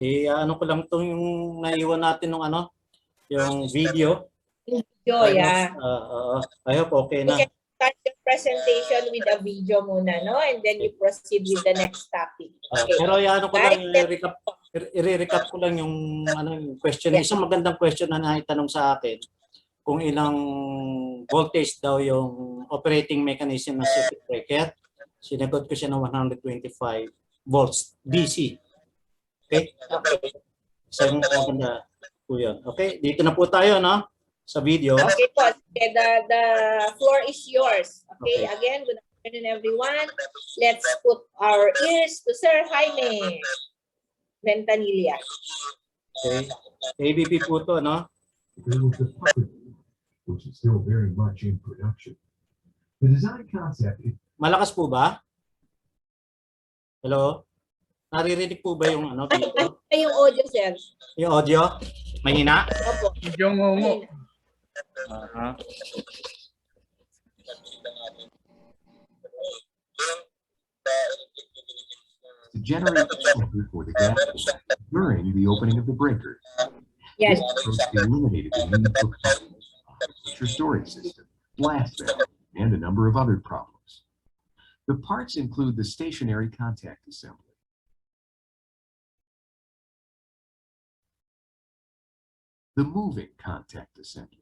Ano ko lang 'tong yung naiwan natin nung ano, yung video. Video, yeah. I hope okay na. You can start your presentation with a video muna, no? And then you proceed with the next topic. Okay. Pero ano ko lang, i-recap ko lang yung yung question. Yeah. Isang magandang question na naitanong sa akin, kung ilang voltage daw yung operating mechanism ng circuit breaker. Sinagot ko siya ng 125 volts DC. Okay? Isang maganda po yun. Okay? Dito na po tayo, no? Sa video. Okay po. The floor is yours. Okay? Again, good afternoon, everyone. Let's put our ears to Sir Jaime Ventanilla. Okay. ABP po to, no? Which is still very much in production. The design concept is... Malakas po ba? Hello? Naririnig po ba yung video? Yung audio, sir. Yung audio? Mahina? Opo. Yung ngungo. To generate pressure for the gas during the opening of the breaker. Yes. This approach eliminated the need for pressure storage system, blast valve, and a number of other problems. The parts include the stationary contact assembly, the moving contact assembly,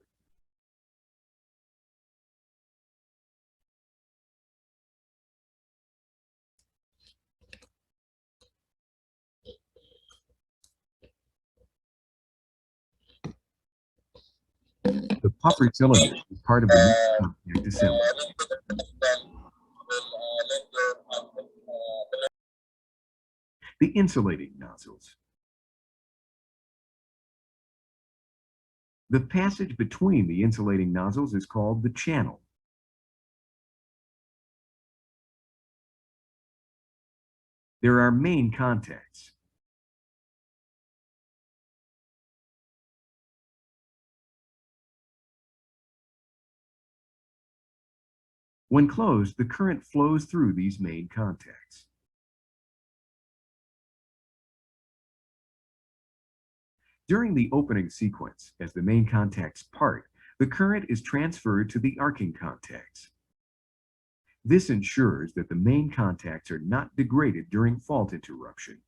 the puffer cylinder is part of the contact assembly. The insulating nozzles. The passage between the insulating nozzles is called the channel. There are main contacts. When closed, the current flows through these main contacts. During the opening sequence, as the main contacts part, the current is transferred to the arcing contacts. This ensures that the main contacts are not degraded during fault interruption.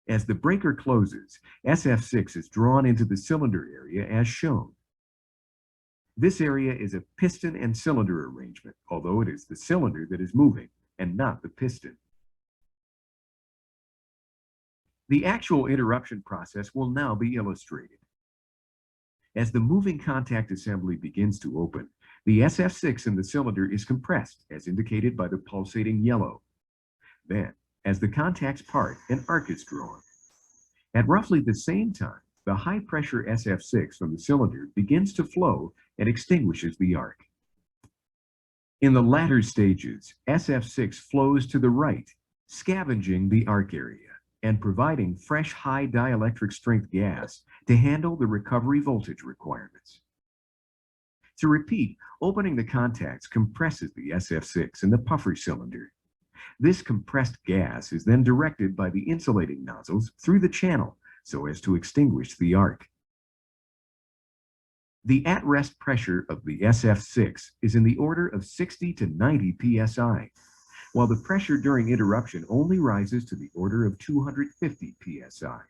As the breaker closes, SF6 is drawn into the cylinder area as shown. This area is a piston and cylinder arrangement, although it is the cylinder that is moving and not the piston. The actual interruption process will now be illustrated. As the moving contact assembly begins to open, the SF6 in the cylinder is compressed, as indicated by the pulsating yellow. Then, as the contacts part, an arc is drawn. At roughly the same time, the high-pressure SF6 from the cylinder begins to flow and extinguishes the arc. In the latter stages, SF6 flows to the right, scavenging the arc area and providing fresh high dielectric strength gas to handle the recovery voltage requirements. To repeat, opening the contacts compresses the SF6 in the puffer cylinder. This compressed gas is then directed by the insulating nozzles through the channel so as to extinguish the arc. The at-rest pressure of the SF6 is in the order of 60 to 90 psi, while the pressure during interruption only rises to the order of 250 psi.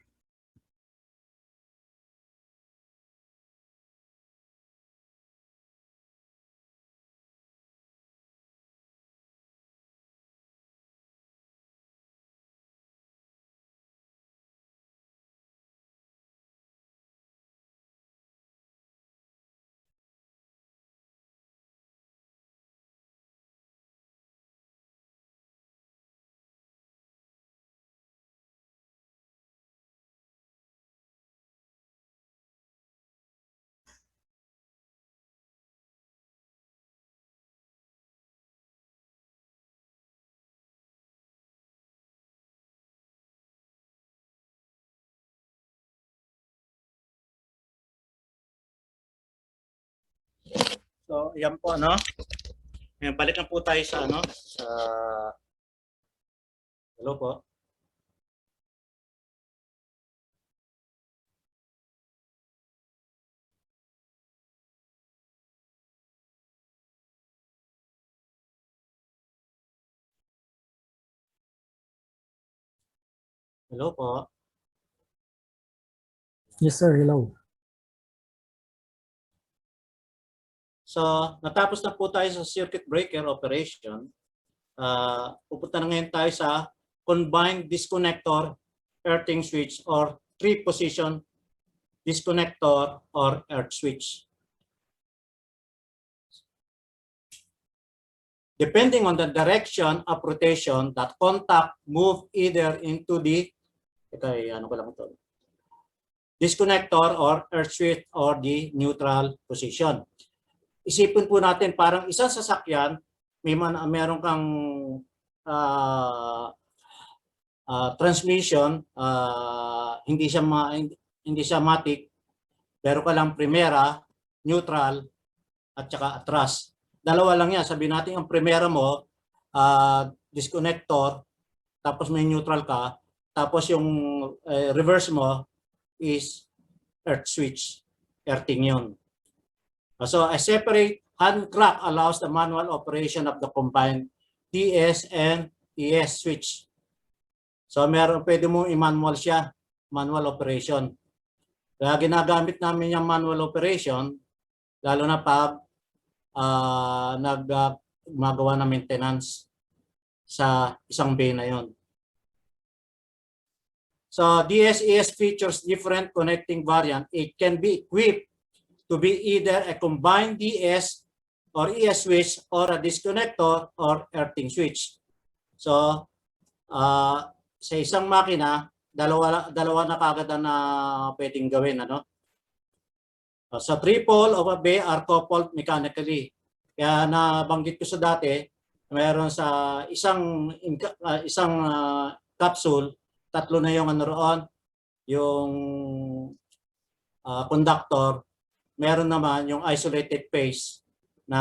So, yan po, no? Ngayon, balikan po tayo sa ano, sa hello po. Hello po. Yes, sir. Hello. So, natapos na po tayo sa circuit breaker operation. Pupunta na ngayon tayo sa combined disconnector earthing switch or three-position disconnector or earth switch. Depending on the direction of rotation, that contact move either into the disconnector or earth switch or the neutral position. Isipin po natin parang isang sasakyan, meron kang transmission, hindi siya matic, pero ka lang primera, neutral, at saka atras. Dalawa lang yan. Sabihin natin ang primera mo, disconnector, tapos may neutral ka, tapos yung reverse mo is earth switch, earthing yun. So a separate hand crank allows the manual operation of the combined DS and ES switch. So pwede mo i-manual siya, manual operation. Kaya ginagamit namin yung manual operation, lalo na pag magawa na maintenance sa isang bay na yon. So DS-ES features different connecting variant. It can be equipped to be either a combined DS or ES switch or a disconnector or earthing switch. So sa isang makina, dalawa na kagad na pwedeng gawin, ano? So three pole of a bay are coupled mechanically. Kaya nabanggit ko sa dati, mayroon sa isang capsule, tatlo na yung ano roon, yung conductor, meron naman yung isolated phase na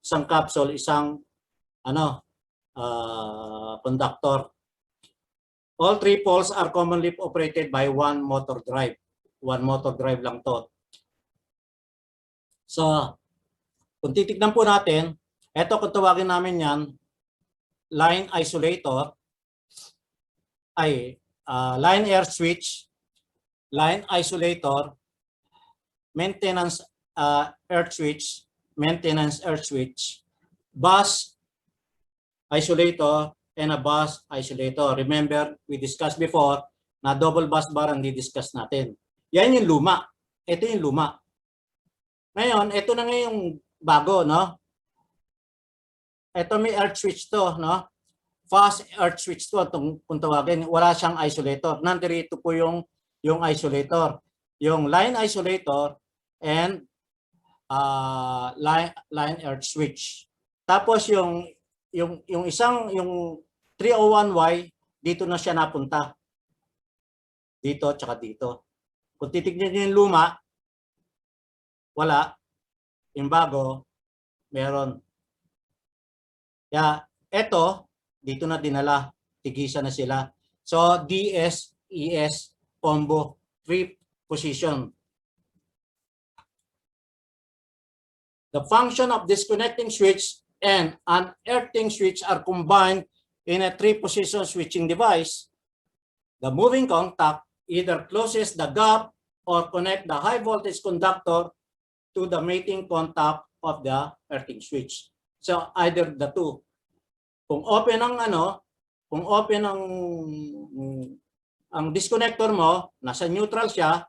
isang capsule, isang conductor. All three poles are commonly operated by one motor drive. One motor drive lang to. So, kung titignan po natin, ito kung tawagin namin yan, line isolator, line air switch, line isolator, maintenance earth switch, maintenance earth switch, bus isolator, and a bus isolator. Remember, we discussed before na double bus bar ang di-discuss natin. Yan yung luma. Ito yung luma. Ngayon, ito na ngayong bago, no? Ito may earth switch to, no? Fast earth switch to, kung tawagin. Wala siyang isolator. Nandito po yung isolator. Yung line isolator and line earth switch. Tapos yung 301Y, dito na siya napunta. Dito tsaka dito. Kung titignan niyo yung luma, wala. Yung bago, meron. Kaya eto, dito na dinala. Tigisa na sila. So DS, ES, combo, 3 position. The function of disconnecting switch and an earthing switch are combined in a 3-position switching device. The moving contact either closes the gap or connect the high voltage conductor to the mating contact of the earthing switch. So either the two. Kung open ang disconnector mo, nasa neutral siya,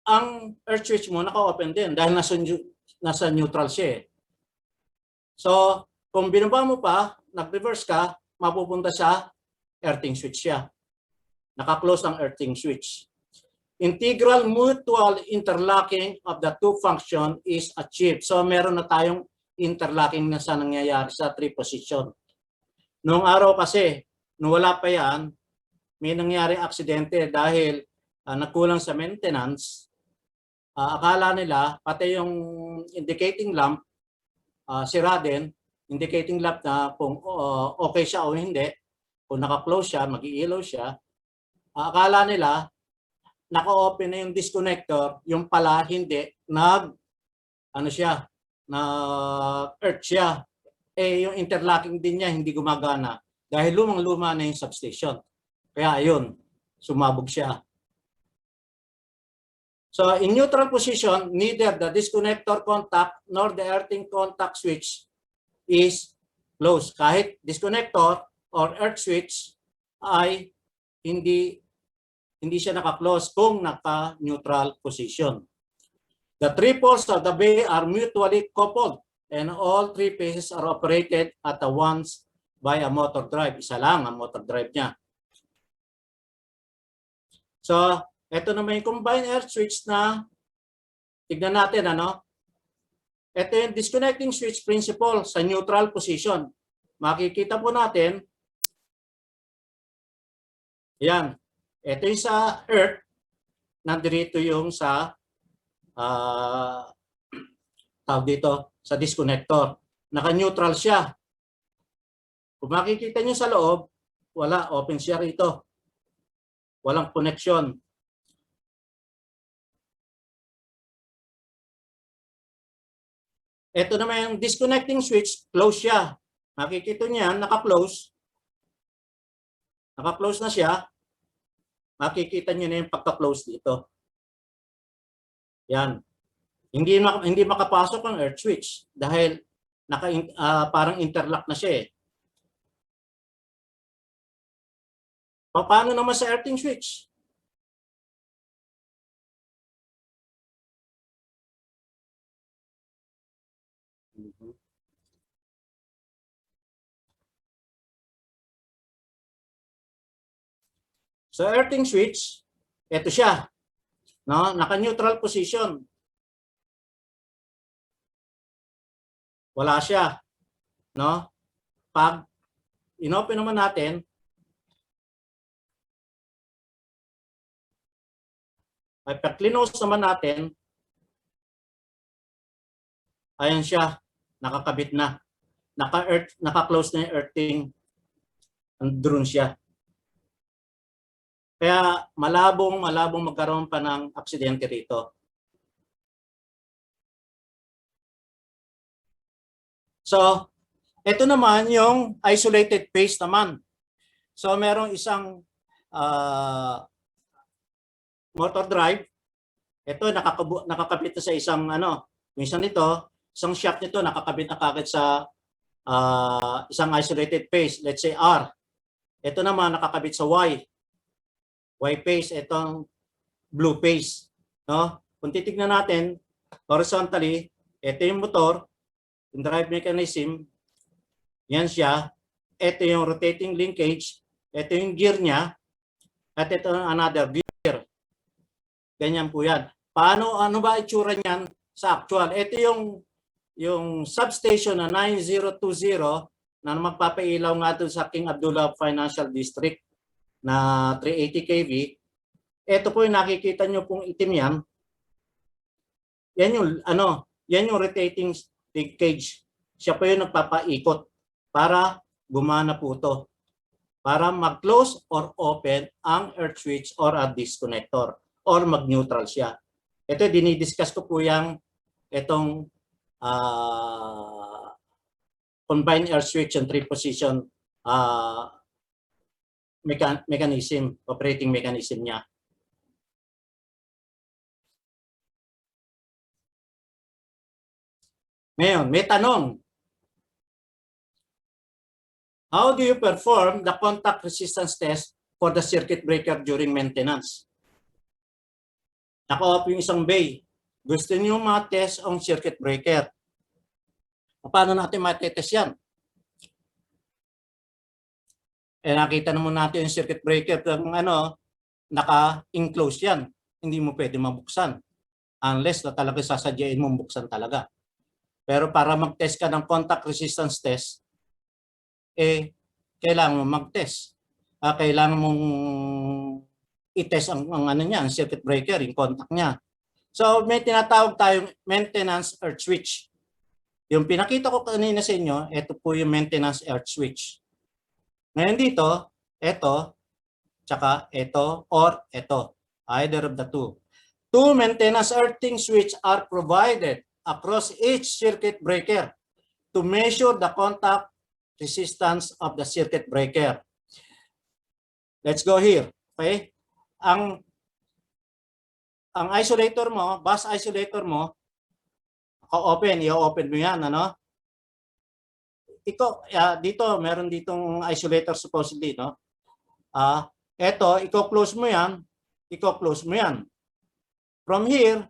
ang earth switch mo naka-open din dahil nasa neutral siya. So, kung binaba mo pa, nag-reverse ka, mapupunta sa earthing switch siya. Naka-close ang earthing switch. Integral mutual interlocking of the two function is achieved. So, meron na tayong interlocking na sa nangyayari sa 3-position. Noong araw kasi, nung wala pa yan, may nangyari aksidente dahil nagkulang sa maintenance. Akala nila, pati yung indicating lamp, sira din, indicating lamp na kung okay siya o hindi, kung naka-close siya, mag-iilaw siya, akala nila naka-open na yung disconnector, yung pala hindi, ano siya, earth siya. Yung interlocking din niya hindi gumagana dahil lumang-luma na yung substation. Kaya ayun, sumabog siya. So in neutral position, neither the disconnector contact nor the earthing contact switch is closed. Kahit disconnector or earth switch ay hindi siya naka-close kung naka-neutral position. The three poles of the bay are mutually coupled and all three phases are operated at once by a motor drive. Isa lang ang motor drive niya. So, ito naman yung combined air switch na tignan natin, ano? Ito yung disconnecting switch principle sa neutral position. Makikita po natin, yan. Ito yung sa earth, nandirito yung sa tawag dito, sa disconnector. Naka-neutral siya. Kung makikita nyo sa loob, wala, open siya rito. Walang connection. Ito naman yung disconnecting switch, close siya. Makikita niya, naka-close. Naka-close na siya. Makikita niyo na yung pagka-close dito. Yan. Hindi makapasok ang earth switch dahil parang interlock na siya eh. Paano naman sa earthing switch? So earthing switch, ito siya. No, naka-neutral position. Wala siya, no? Pag inopen naman natin, ay pag-close naman natin, ayan siya, nakakabit na. Naka-close na yung earthing, andun siya. Kaya malabong magkaroon pa ng aksidente rito. So, ito naman yung isolated phase naman. So, merong isang motor drive. Ito nakakabit na sa isang minsan nito, isang shaft nito nakakabit na kagad sa isang isolated phase, let's say R. Ito naman nakakabit sa Y phase, itong blue phase, no? Kung titignan natin horizontally, ito yung motor, yung drive mechanism, yan siya. Ito yung rotating linkage, ito yung gear niya, at ito another gear. Ganyan po yan. Ano ba itsura niyan sa actual? Ito yung substation na 9020 na magpapailaw nga doon sa King Abdullah Financial District na 380 kV. Ito po yung nakikita nyo pong itim yan. Yan yung rotating linkage. Siya po yung nagpapaikot para gumana po ito. Para mag-close or open ang earth switch or a disconnector or mag-neutral siya. Ito, dinidiscuss ko po yung itong combined air switch and three position mechanism, operating mechanism niya. Ngayon, may tanong. How do you perform the contact resistance test for the circuit breaker during maintenance? Naka-off yung isang bay. Gusto niyo ma-test ang circuit breaker. Paano natin ma-test yan? Nakita naman natin yung circuit breaker naka-enclose yan. Hindi mo pwede mabuksan. Unless na talaga sasadyain mong buksan talaga. Pero para mag-test ka ng contact resistance test, kailangan mo mag-test. Kailangan mong i-test ang circuit breaker, yung contact niya. So may tinatawag tayong maintenance earth switch. Yung pinakita ko kanina sa inyo, ito po yung maintenance earth switch. Ngayon dito, ito, tsaka ito, or ito. Either of the two. Two maintenance earthing switch are provided across each circuit breaker to measure the contact resistance of the circuit breaker. Let's go here. Okay? Ang isolator mo, bus isolator mo, open, i-open mo yan, ano? Ito, dito, meron ditong isolator supposedly, no? Ito, i-close mo yan, i-close mo yan. From here,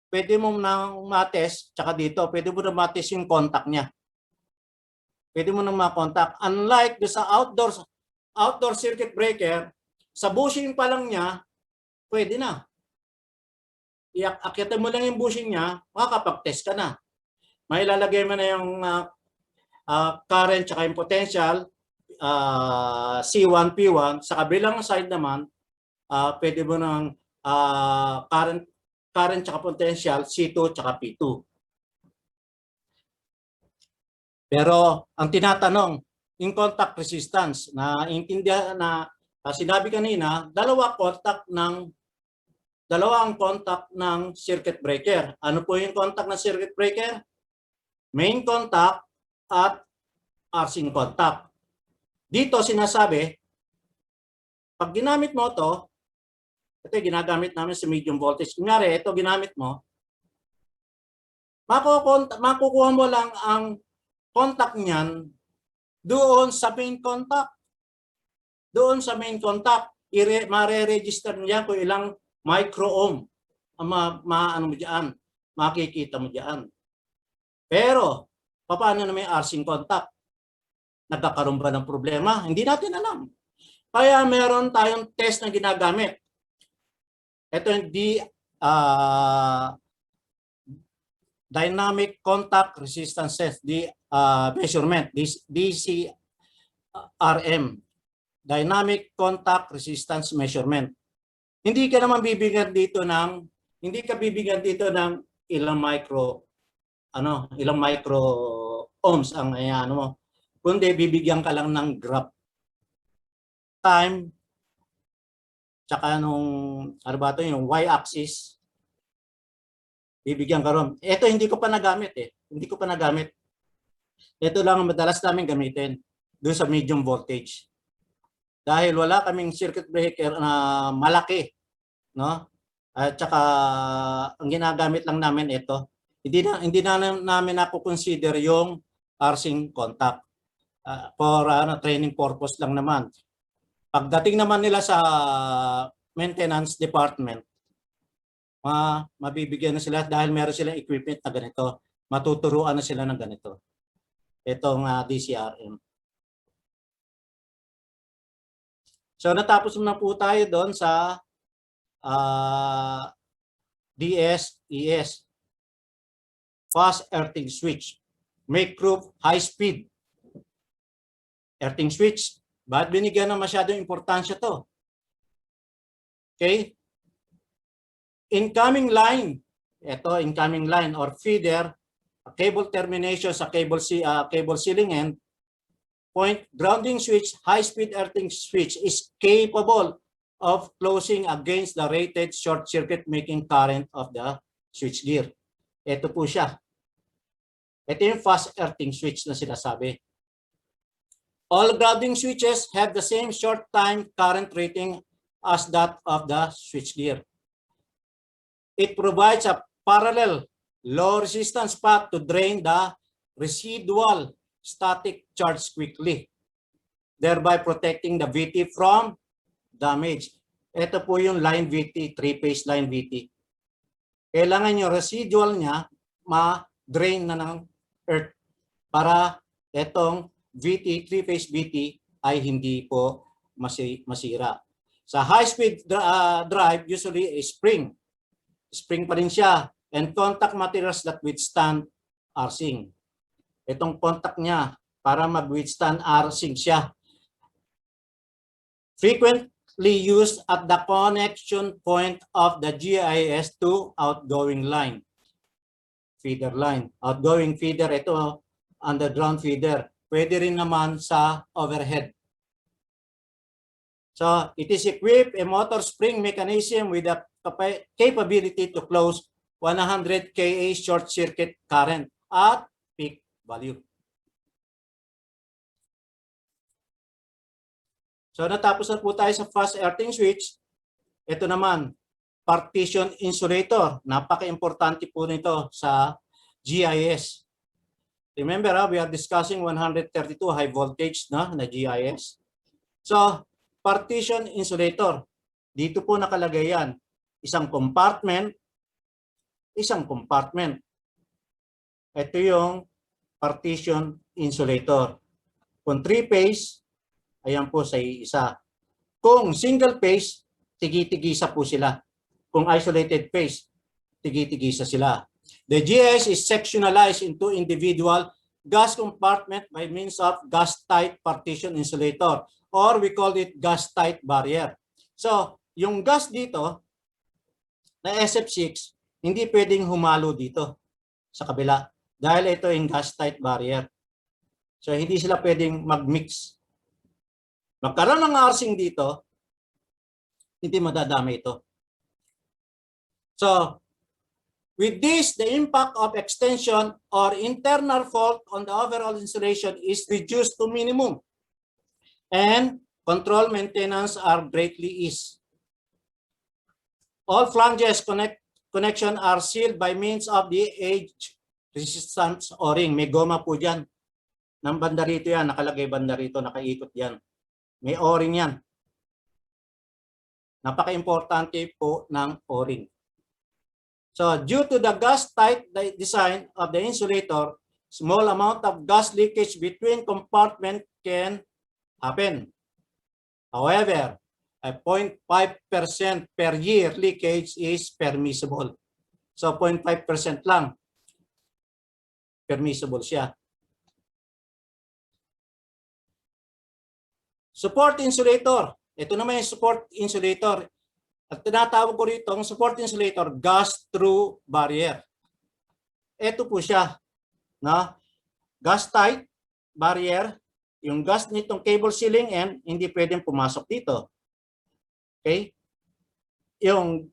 pwede mo na matest, tsaka dito, pwede mo na matest yung contact niya. Pwede mo na ma-contact. Unlike do sa outdoor circuit breaker, sa bushing pa lang niya, pwede na. Iakyatan mo lang yung bushing niya, makakapag-test ka na. May ilalagay mo na yung current tsaka yung potential, C1, P1. Sa kabilang side naman, pwede mo ng current tsaka potential, C2 tsaka P2. Pero ang tinatanong, in contact resistance, na intindihan na sinabi kanina, dalawa ang contact ng circuit breaker. Ano po yung contact ng circuit breaker? Main contact at arcing contact. Dito sinasabi, pag ginamit mo ito ginagamit namin sa medium voltage. Kunyari, ito ginamit mo, makukuha mo lang ang contact niyan doon sa main contact. Doon sa main contact, mare-register niya kung ilang micro-ohm ang ano mo diyan, makikita mo diyan. Pero, paano na may arcing contact? Nagkakaroon ba ng problema? Hindi natin alam. Kaya meron tayong test na ginagamit. Ito yung dynamic contact resistance test, measurement, DCRM, dynamic contact resistance measurement. Hindi ka naman bibigyan dito ng ilang micro ohms ang ano mo. Kundi bibigyan ka lang ng graph time tsaka yung y-axis. Bibigyan ka ron. Ito hindi ko pa nagamit eh. Hindi ko pa nagamit. Ito lang ang madalas namin gamitin doon sa medium voltage. Dahil wala kaming circuit breaker na malaki, no? At saka ang ginagamit lang namin ito. Hindi na namin consider yung arcing contact. For training purpose lang naman. Pagdating naman nila sa maintenance department, mabibigyan na sila dahil meron silang equipment na ganito. Matuturuan na sila ng ganito. Itong DCRM. So natapos na po tayo doon sa DSES. Fast earthing switch. Make proof high speed. Earthing switch. Bakit binigyan na masyadong importansya to? Okay? Incoming line. Ito, incoming line or feeder, cable termination sa cable ceiling end, point grounding switch, high-speed earthing switch is capable of closing against the rated short circuit making current of the switchgear. Ito po siya. Ito yung fast earthing switch na sinasabi. All grounding switches have the same short time current rating as that of the switchgear. It provides a parallel low resistance path to drain the residual static charge quickly, thereby protecting the VT from damage. Ito po yung line VT, three-phase line VT. Kailangan yung residual niya ma-drain na ng earth para itong VT, three-phase VT ay hindi po masira. Sa high-speed drive, usually a spring pa rin siya, and contact materials that withstand arcing. Itong contact niya para mag-withstand arcing siya. Frequently used at the connection point of the GIS to outgoing line. feeder line. Outgoing feeder, ito underground feeder. Pwede rin naman sa overhead. So it is equipped a motor spring mechanism with the capability to close 100 kA short circuit current at peak value. So natapos na po tayo sa fast earthing switch. Ito naman, partition insulator. Napaka-importante po nito sa GIS. Remember, we are discussing 132 high voltage na GIS. So, partition insulator. Dito po nakalagay yan. Isang compartment, isang compartment. Ito yung partition insulator. Kung 3-phase, ayan po sa isa. Kung single phase, tigi-tigisa po sila. Kung isolated phase, tigi-tigisa sila. The GIS is sectionalized into individual gas compartment by means of gas-tight partition insulator, or we call it gas-tight barrier. So, yung gas dito na SF6, hindi pwedeng humalo dito sa kabila dahil ito yung gas-tight barrier. So, hindi sila pwedeng mag-mix. Magkaroon ng arsing dito, hindi madadami ito. So, with this, the impact of extension or internal fault on the overall insulation is reduced to minimum. And control maintenance are greatly eased. All flanges connection are sealed by means of the age resistance O-ring. May goma po dyan. Nang banda rito yan, nakalagay banda rito, nakaikot yan. May O-ring yan. Napaka-importante po ng O-ring. So, due to the gas-tight design of the insulator, small amount of gas leakage between compartments can happen. However, a 0.5% per year leakage is permissible. So, 0.5% lang. Permissible siya. Support insulator. Ito naman yung support insulator. At tinatawag ko rito ang support insulator, gas through barrier. Ito po siya. No? Gas tight barrier. Yung gas nitong cable sealing end, hindi pwedeng pumasok dito. Okay? Yung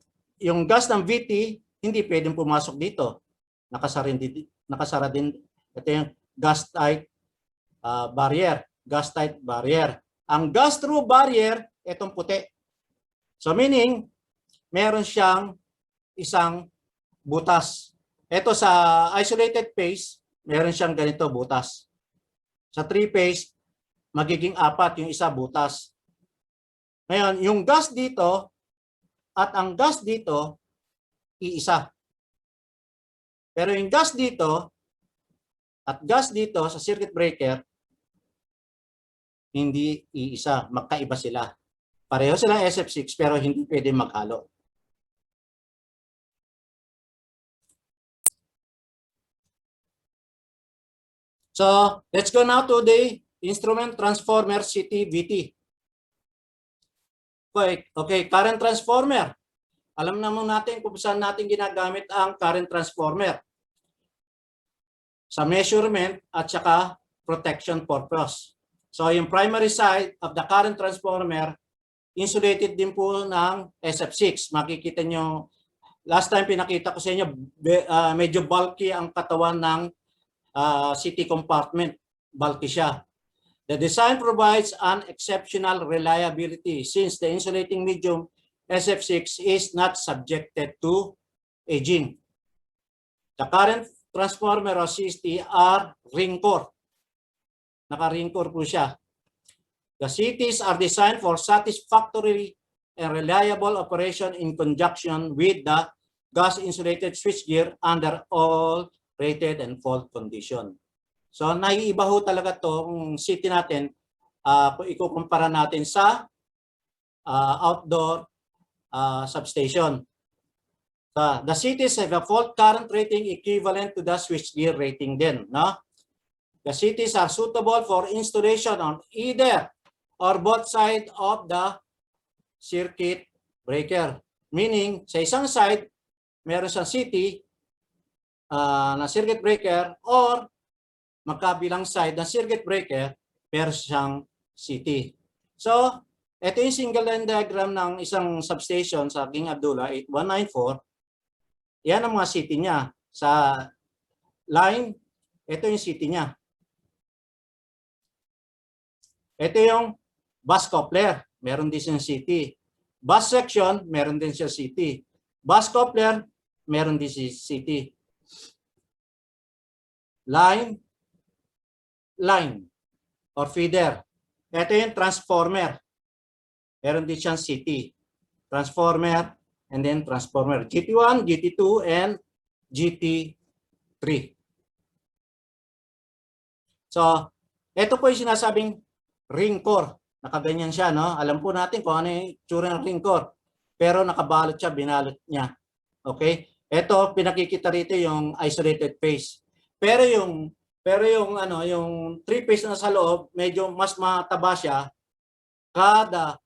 gas ng VT, hindi pwedeng pumasok dito. Nakasara din. Ito yung gas tight barrier. Gas tight barrier. Ang gas through barrier, itong puti. So meaning, meron siyang isang butas. Ito sa isolated phase, meron siyang ganito butas. Sa 3-phase, magiging 4 yung isa butas. Ngayon, yung gas dito at ang gas dito, iisa. Pero yung gas dito at gas dito sa circuit breaker, hindi iisa, magkaiba sila. Pareho silang SF6 pero hindi pwede maghalo. So, let's go now to the instrument transformer CT-VT. Okay, current transformer. Alam naman natin kung saan natin ginagamit ang current transformer. Sa measurement at saka protection purpose. So, yung primary side of the current transformer, insulated din po ng SF6. Makikita nyo, last time pinakita ko sa inyo, medyo bulky ang katawan ng CT compartment. Bulky siya. The design provides an exceptional reliability since the insulating medium SF6 is not subjected to aging. The current transformer or CT are ring core. Naka-ring core po siya. The CTs are designed for satisfactory and reliable operation in conjunction with the gas-insulated switchgear under all rated and fault condition. So, naiiba ho talaga itong CT natin kung ikukumpara natin sa outdoor substation. The CTs have a fault current rating equivalent to the switchgear rating din. No? The CTs are suitable for installation on either or both sides of the circuit breaker. Meaning, sa isang side, meron siyang CT na circuit breaker or magkabilang side ng circuit breaker pero siyang CT. So, ito yung single line diagram ng isang substation sa King Abdullah 8194. Yan ang mga CT niya. Sa line, ito yung CT niya. Ito yung bus coupler, meron din siyang CT. Bus section, meron din siya CT. Bus coupler, meron din si CT. Line or feeder. Ito yung transformer. Meron din siyang CT. Transformer and then transformer. GT1, GT2, and GT3. So, ito po yung sinasabing ring core. Nakaganyan siya, no? Alam po natin kung ano yung tsura ng ring core. Pero nakabalot siya, binalot niya. Okay? Ito, pinakikita rito yung isolated phase. Pero yung three phase na sa loob, medyo mas mataba siya. Kada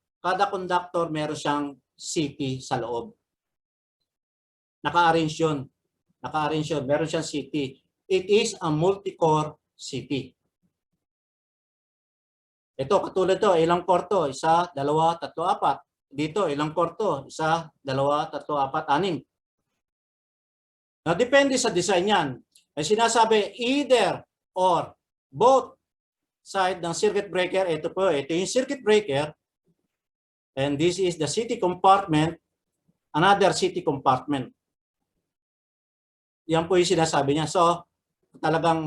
conductor meron siyang CT sa loob. Naka-arrange yun. Meron siyang CT. It is a multi-core CT. Ito, katulad to, ilang core to? 1, 2, 3, 4. Dito, ilang core to? 1, 2, 3, 4, 6. Now, depende sa design yan. Ay sinasabi, either or both side ng circuit breaker. Ito po, ito yung circuit breaker. And this is the CT compartment. Another CT compartment. Yan po yung sinasabi niya. So, talagang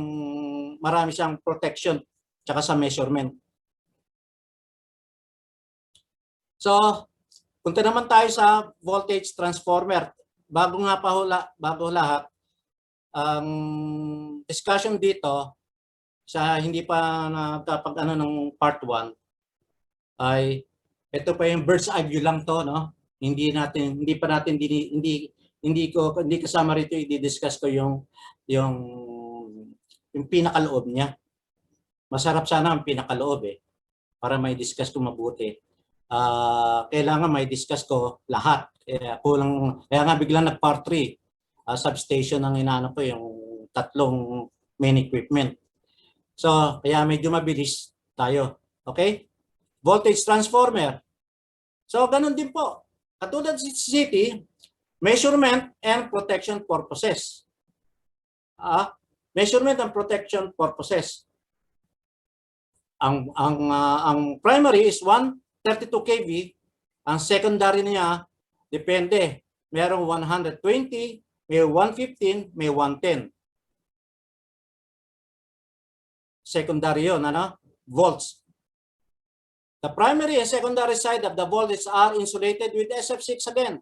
marami siyang protection tsaka sa measurement. So, punta naman tayo sa voltage transformer. Bago lahat, ang discussion dito sa hindi pa nakapag ng part 1 ay ito pa yung bird's eye view lang to, no? Hindi kasama rito i-discuss ko yung pinakaloob niya. Masarap sana ang pinakaloob para may discuss ko mabuti. Kailangan may discuss ko lahat. Kaya nga biglang nag-part 3. Substation ang inaano ko, yung 3 main equipment. So, kaya medyo mabilis tayo. Okay? Voltage transformer. So, ganun din po. Katulad sa CT, measurement and protection purposes. Measurement and protection purposes. Ang primary is 132 kV. Ang secondary niya, depende. Merong 120, may 115, may 110. Secondary yun, volts. The primary and secondary side of the voltage are insulated with SF6 again.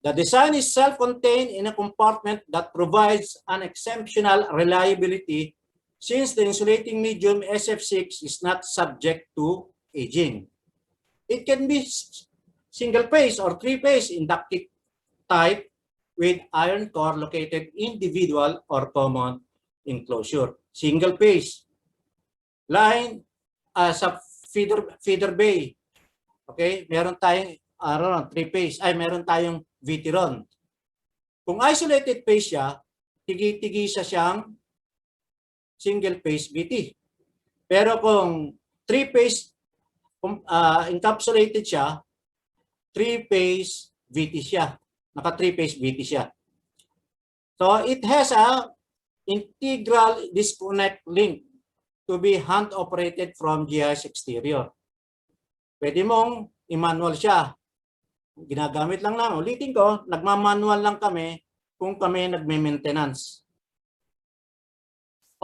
The design is self-contained in a compartment that provides an exceptional reliability since the insulating medium SF6 is not subject to aging. It can be single-phase or three-phase inductive type with iron core located individual or common enclosure. Single-phase. Line sa feeder bay. Okay? Meron tayong three-phase. Meron tayong VT-RON. Kung isolated phase siya, tigi-tigisa siyang single-phase VT. Pero kung three-phase encapsulated siya, three-phase VT siya. Naka-three-phase VT siya. So it has a integral disconnect link to be hand-operated from GIS exterior. Pwede mong i-manual siya. Ginagamit lang namin. Ulitin ko, nagmamanual lang kami kung kami nagme-maintenance.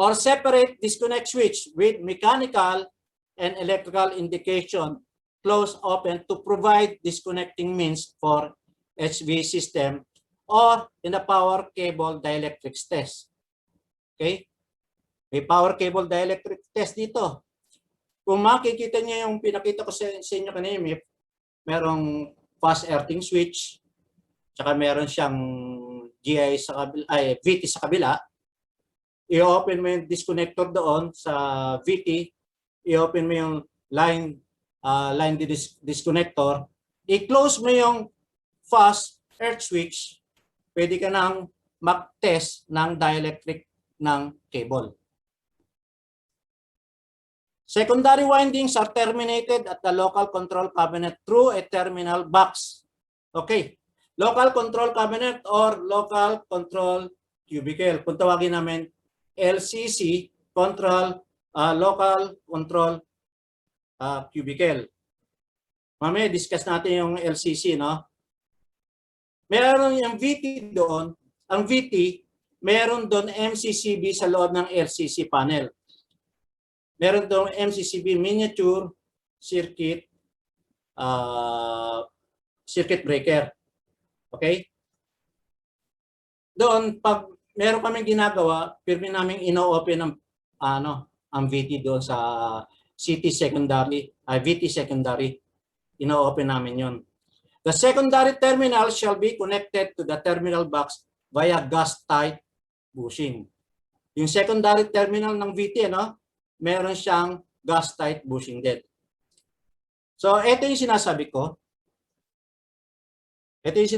Or separate disconnect switch with mechanical and electrical indication close open to provide disconnecting means for HV system or in the power cable dielectrics test. Okay? May power cable dielectric test dito. Kung makikita niyo yung pinakita ko sa inyo kanina, merong fast earthing switch, tsaka meron siyang GI sa kabila, VT sa kabila. I-open mo yung disconnector doon sa VT, i-open mo yung line disconnector, i-close mo yung fast earth switch, pwede ka nang mag-test ng dielectric ng cable. Secondary windings are terminated at the local control cabinet through a terminal box. Okay. Local control cabinet or local control cubicle. Kung tawagin namin LCC, local control cubicle. Mamaya discuss natin yung LCC, no? Meron yung VT doon. Ang VT, meron doon MCCB sa loob ng LCC panel. Meron doon MCCB miniature circuit circuit breaker. Okay? Doon pag meron kaming ginagawa, pirmi naming ino-open ang VT doon sa VT secondary. Ino-open namin 'yon. The secondary terminal shall be connected to the terminal box via gas tight bushing. Yung secondary terminal ng VT, meron siyang gas tight bushing din. So, ito yung sinasabi ko. Okay,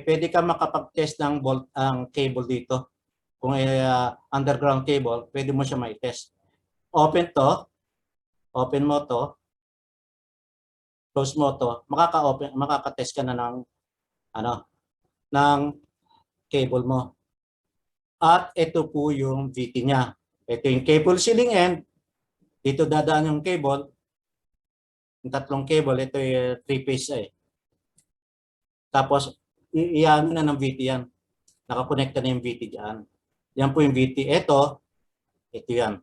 pwede ka makapag-test ng cable dito. Kung underground cable, pwede mo siya mai-test. Open mo to, close mo to, makaka-test ka na ng cable mo. At ito po yung VT niya. Ito yung cable sealing end. Dito dadaan yung cable. Yung tatlong cable, ito yung 3-phase . Tapos, iyan na ng VT yan. Nakakonekta na yung VT dyan. Yan po yung VT. Ito yan.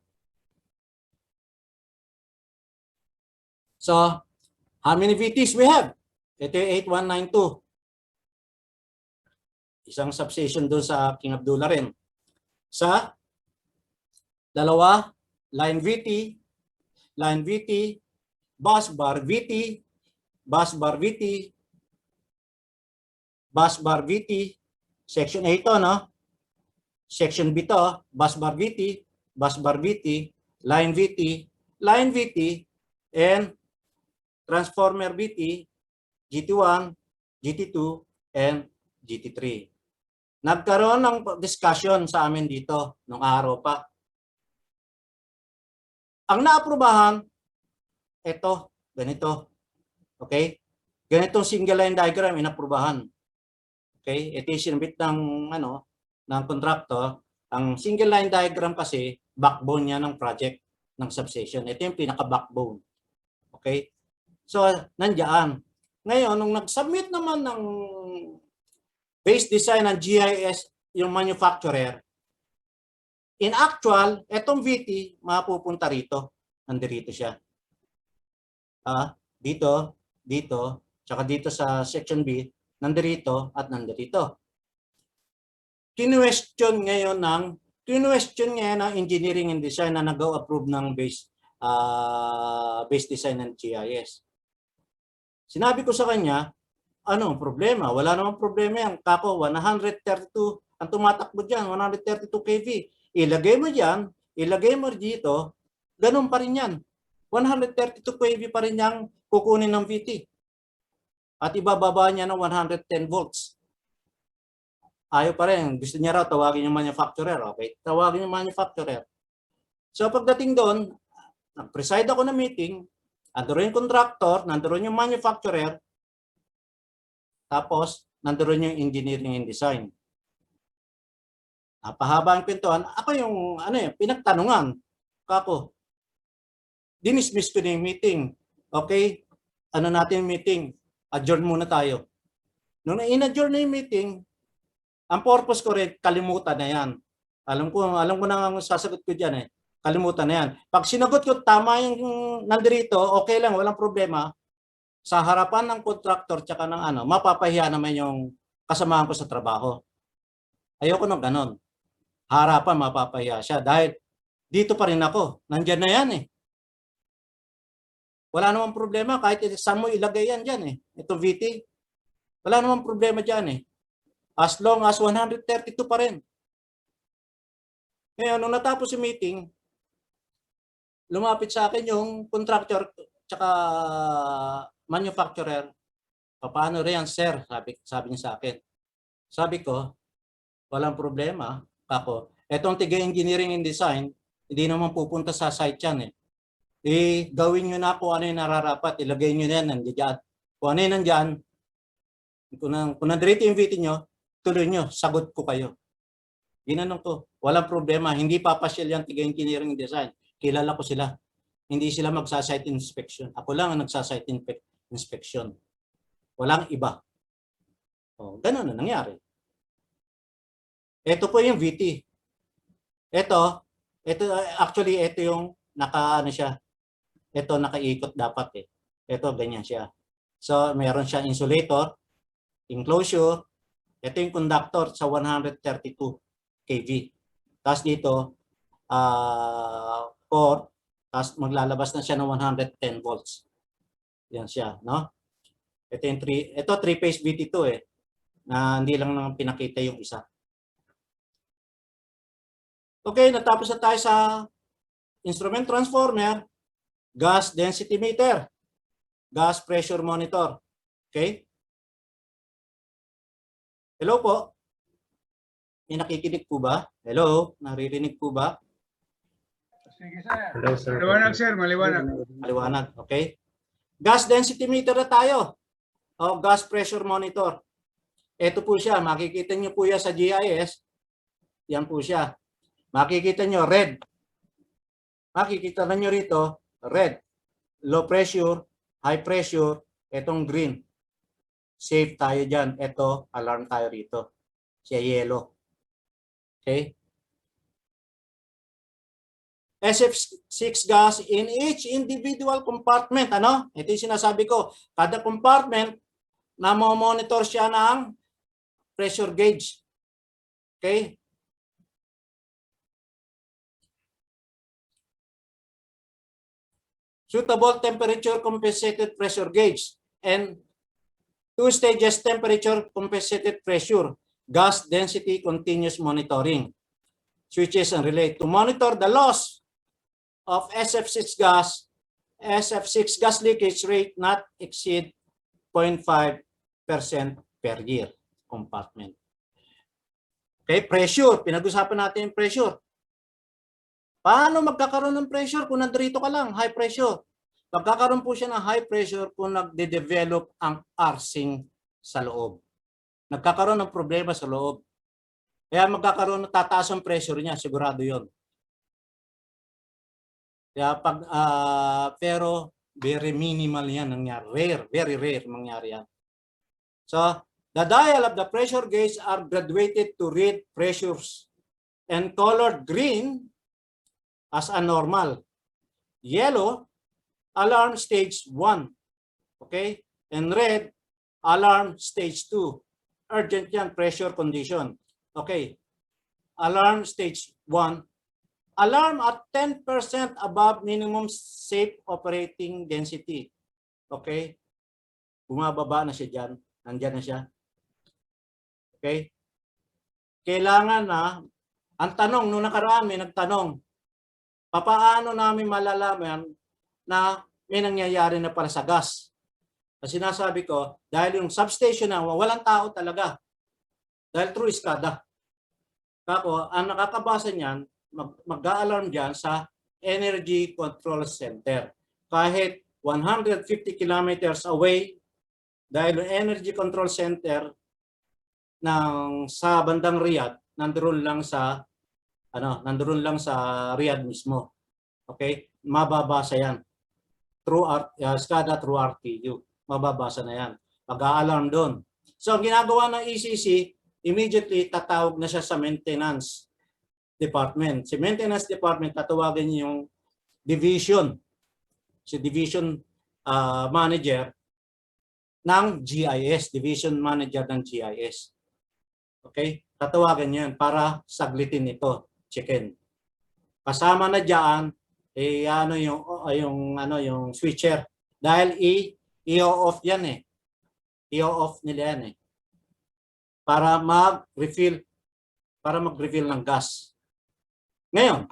So, how many VTs we have? Ito yung 8192. Isang substation doon sa King Abdullah rin. Sa dalawa, line VT, bus bar VT, section A ito, no? Section B to, bus bar VT, line VT, and transformer VT, GT1, GT2, and GT3. Nagkaroon ng discussion sa amin dito nung araw pa. Ang naaprubahan, ito, ganito. Okay? Ganitong single line diagram inaprubahan. Okay? Ito yung sinabit ng contractor. Ang single line diagram kasi backbone niya ng project ng substation. Ito yung pinaka-backbone. Okay? So, nandiyan. Ngayon, nung nag-submit naman ng base design ng GIS yung manufacturer, in actual, etong VT mapupunta rito. Nandito siya. Dito, tsaka dito sa section B, nandito at nandito. Kinwestiyon ngayon ng engineering and design na nag-approve ng base design ng GIS. Sinabi ko sa kanya, anong problema? Wala namang problema yan. Kako, 132, ang tumatakbo dyan, 132 kV. Ilagay mo dyan, ilagay mo dito, ganun pa rin yan. 132 kV pa rin yung kukunin ng VT. At ibababa niya ng 110 volts. Ayaw pa rin. Gusto niya raw tawagin yung manufacturer. Okay, tawagin yung manufacturer. So pagdating doon, nag-preside ako ng meeting, nandoon yung contractor, nandoon yung manufacturer, tapos nandoon yung engineering and design. Napahaba ang pintuan. Ako yung pinagtanungan. Kako, dinismiss ko na yung meeting. Okay, natin yung meeting? Adjourn muna tayo. Nung in-adjourn na yung meeting, ang purpose ko rin, kalimutan na yan. Alam ko na ang sasagot ko dyan . Kalimutan na yan. Pag sinagot ko, tama yung nandito, okay lang, walang problema. Sa harapan ng contractor tsaka ng mapapahiya naman yung kasamahan ko sa trabaho. Ayoko nang ganon. Harapan, mapapahiya siya. Dahil dito pa rin ako. Nandyan na yan . Wala namang problema kahit saan mo ilagay yan dyan . Ito VT. Wala namang problema dyan . As long as 132 pa rin. Ngayon, nung natapos yung meeting, lumapit sa akin yung contractor tsaka manufacturer. Paano rin yan, sir? Sabi niya sa akin. Sabi ko, Walang problema. Kako. Etong tiga-engineering and design, hindi naman pupunta sa site yan eh. Gawin nyo na kung ano yung nararapat. Ilagay nyo na yan nandiyan. Kung ano yung nandyan, kung nandito yung VT nyo, tuloy nyo, sagot ko kayo. Ginanong ko. Walang problema. Hindi papasyal yan tiga-engineering and design. Kilala ko sila. Hindi sila magsa-site inspection. Ako lang ang nagsa-site inspection. Walang iba. O, ganun na nangyari. Ito po yung VT. Ito actually ito yung naka ano siya. Ito nakaikot dapat eh. Ito ganyan siya. So meron siya insulator, enclosure, ito yung conductor sa 132 kV. Tapos dito port, tapos maglalabas na siya ng 110 volts. Yan siya, no? Ito yung three-phase VT2 eh. Na hindi lang naman pinakita yung isa. Okay, natapos na tayo sa instrument transformer, gas density meter, gas pressure monitor. Okay? Hello po? May nakikinig po ba? Hello? Naririnig po ba? Sige, sir. Hello, sir. Maliwanag, sir. Maliwanag. Maliwanag, okay? Gas density meter na tayo. O, gas pressure monitor. Ito po siya. Makikita nyo po yan sa GIS. Yan po siya. Makikita nyo, red. Makikita na nyo rito, red. Low pressure, high pressure, etong green. Safe tayo dyan. Ito, alarm tayo rito. Siya yellow. Okay? SF6 gas in each individual compartment. Ano? Ito yung sinasabi ko. Kada compartment, na-monitor siya ng pressure gauge. Okay? Suitable temperature compensated pressure gauge and two stages temperature compensated pressure, gas density continuous monitoring switches and relay to monitor the loss of SF6 gas leakage rate not exceed 0.5% per year compartment. Okay, pressure. Pinag-usapan natin yung pressure. Paano magkakaroon ng pressure kung nandito ka lang, high pressure? Magkakaroon po siya ng high pressure kung nagde-develop ang arcing sa loob. Nagkakaroon ng problema sa loob. Kaya magkakaroon ng tataas ang pressure niya, sigurado yon. Kaya pero very minimal yan nangyari. Rare, very rare mangyari yan. So, the dial of the pressure gauge are graduated to read pressures and colored green as a normal. Yellow, alarm stage 1. Okay? And red, alarm stage 2. Urgent yan, pressure condition. Okay. Alarm stage 1. Alarm at 10% above minimum safe operating density. Okay? Bumababa na siya dyan. Nandyan na siya. Okay? Kailangan na, ang tanong, nung nakaraan may nagtanong, papaano namin malalaman na may nangyayari na para sa gas? Kasi sinasabi ko, dahil yung substation na walang tao talaga. Dahil through SCADA. Kako, ang nakakabasa niyan, mag-a-alarm dyan sa Energy Control Center. Kahit 150 kilometers away, dahil yung Energy Control Center sa bandang Riyadh, nandoon lang sa Riyadh mismo. Okay? Mababasa yan. Through SCADA through RTU. Mababasa na yan. Mag-a-alarm doon. So, ang ginagawa ng ECC, immediately tatawag na siya sa maintenance department. Si maintenance department, tatawagan niya yung division. Si division manager ng GIS. Division manager ng GIS. Okay? Tatawagan niya yan para saglitin ito. Chicken. Kasama na diyan yung switcher dahil i-off yan eh. I-off nila yan eh. Para mag-refill ng gas. Ngayon,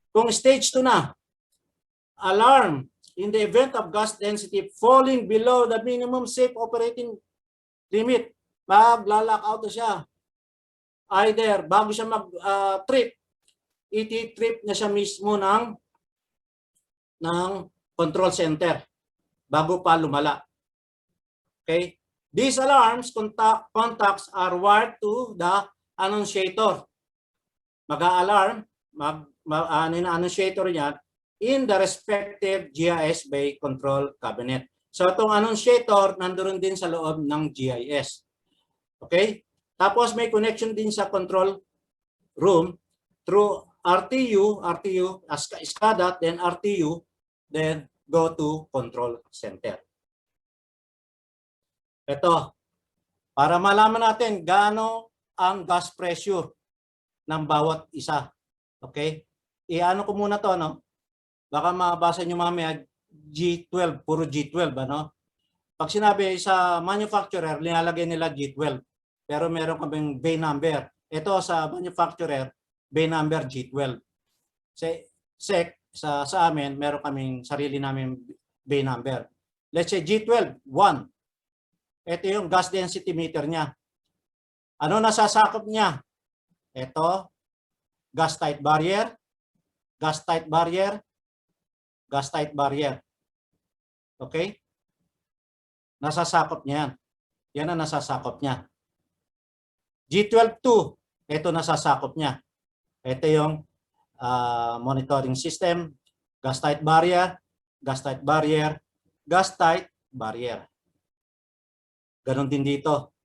kung stage 2 na, alarm in the event of gas density falling below the minimum safe operating limit, mag-lock out na siya. either bago siya mag-trip, iti-trip na siya mismo ng control center bago pa lumala. Okay? These alarms contacts are wired to the annunciator. Mag-a-alarm, annunciator niya in the respective GIS bay control cabinet. So itong annunciator nandoon din sa loob ng GIS. Okay? Tapos may connection din sa control room through RTU, SCADA, then RTU, then go to control center. Ito, para malaman natin gaano ang gas pressure ng bawat isa. Okay? Iano ko muna to, no? Baka mabasa nyo mamaya G12, puro G12, ano? Pag sinabi sa manufacturer, nilalagay nila G12. Pero meron kaming bay number. Ito sa manufacturer, bay number G12. Sa SEC, sa amin, meron kaming sarili namin bay number. Let's say G12, 1. Ito yung gas density meter niya. Ano nasasakop niya? Ito, gas tight barrier, gas tight barrier, gas tight barrier. Okay? Nasasakop niya yan. Yan ang nasasakop niya. G12-2, ito nasasakop niya. Ito yung monitoring system, gas tight barrier, gas tight barrier, gas tight barrier. Ganon din dito.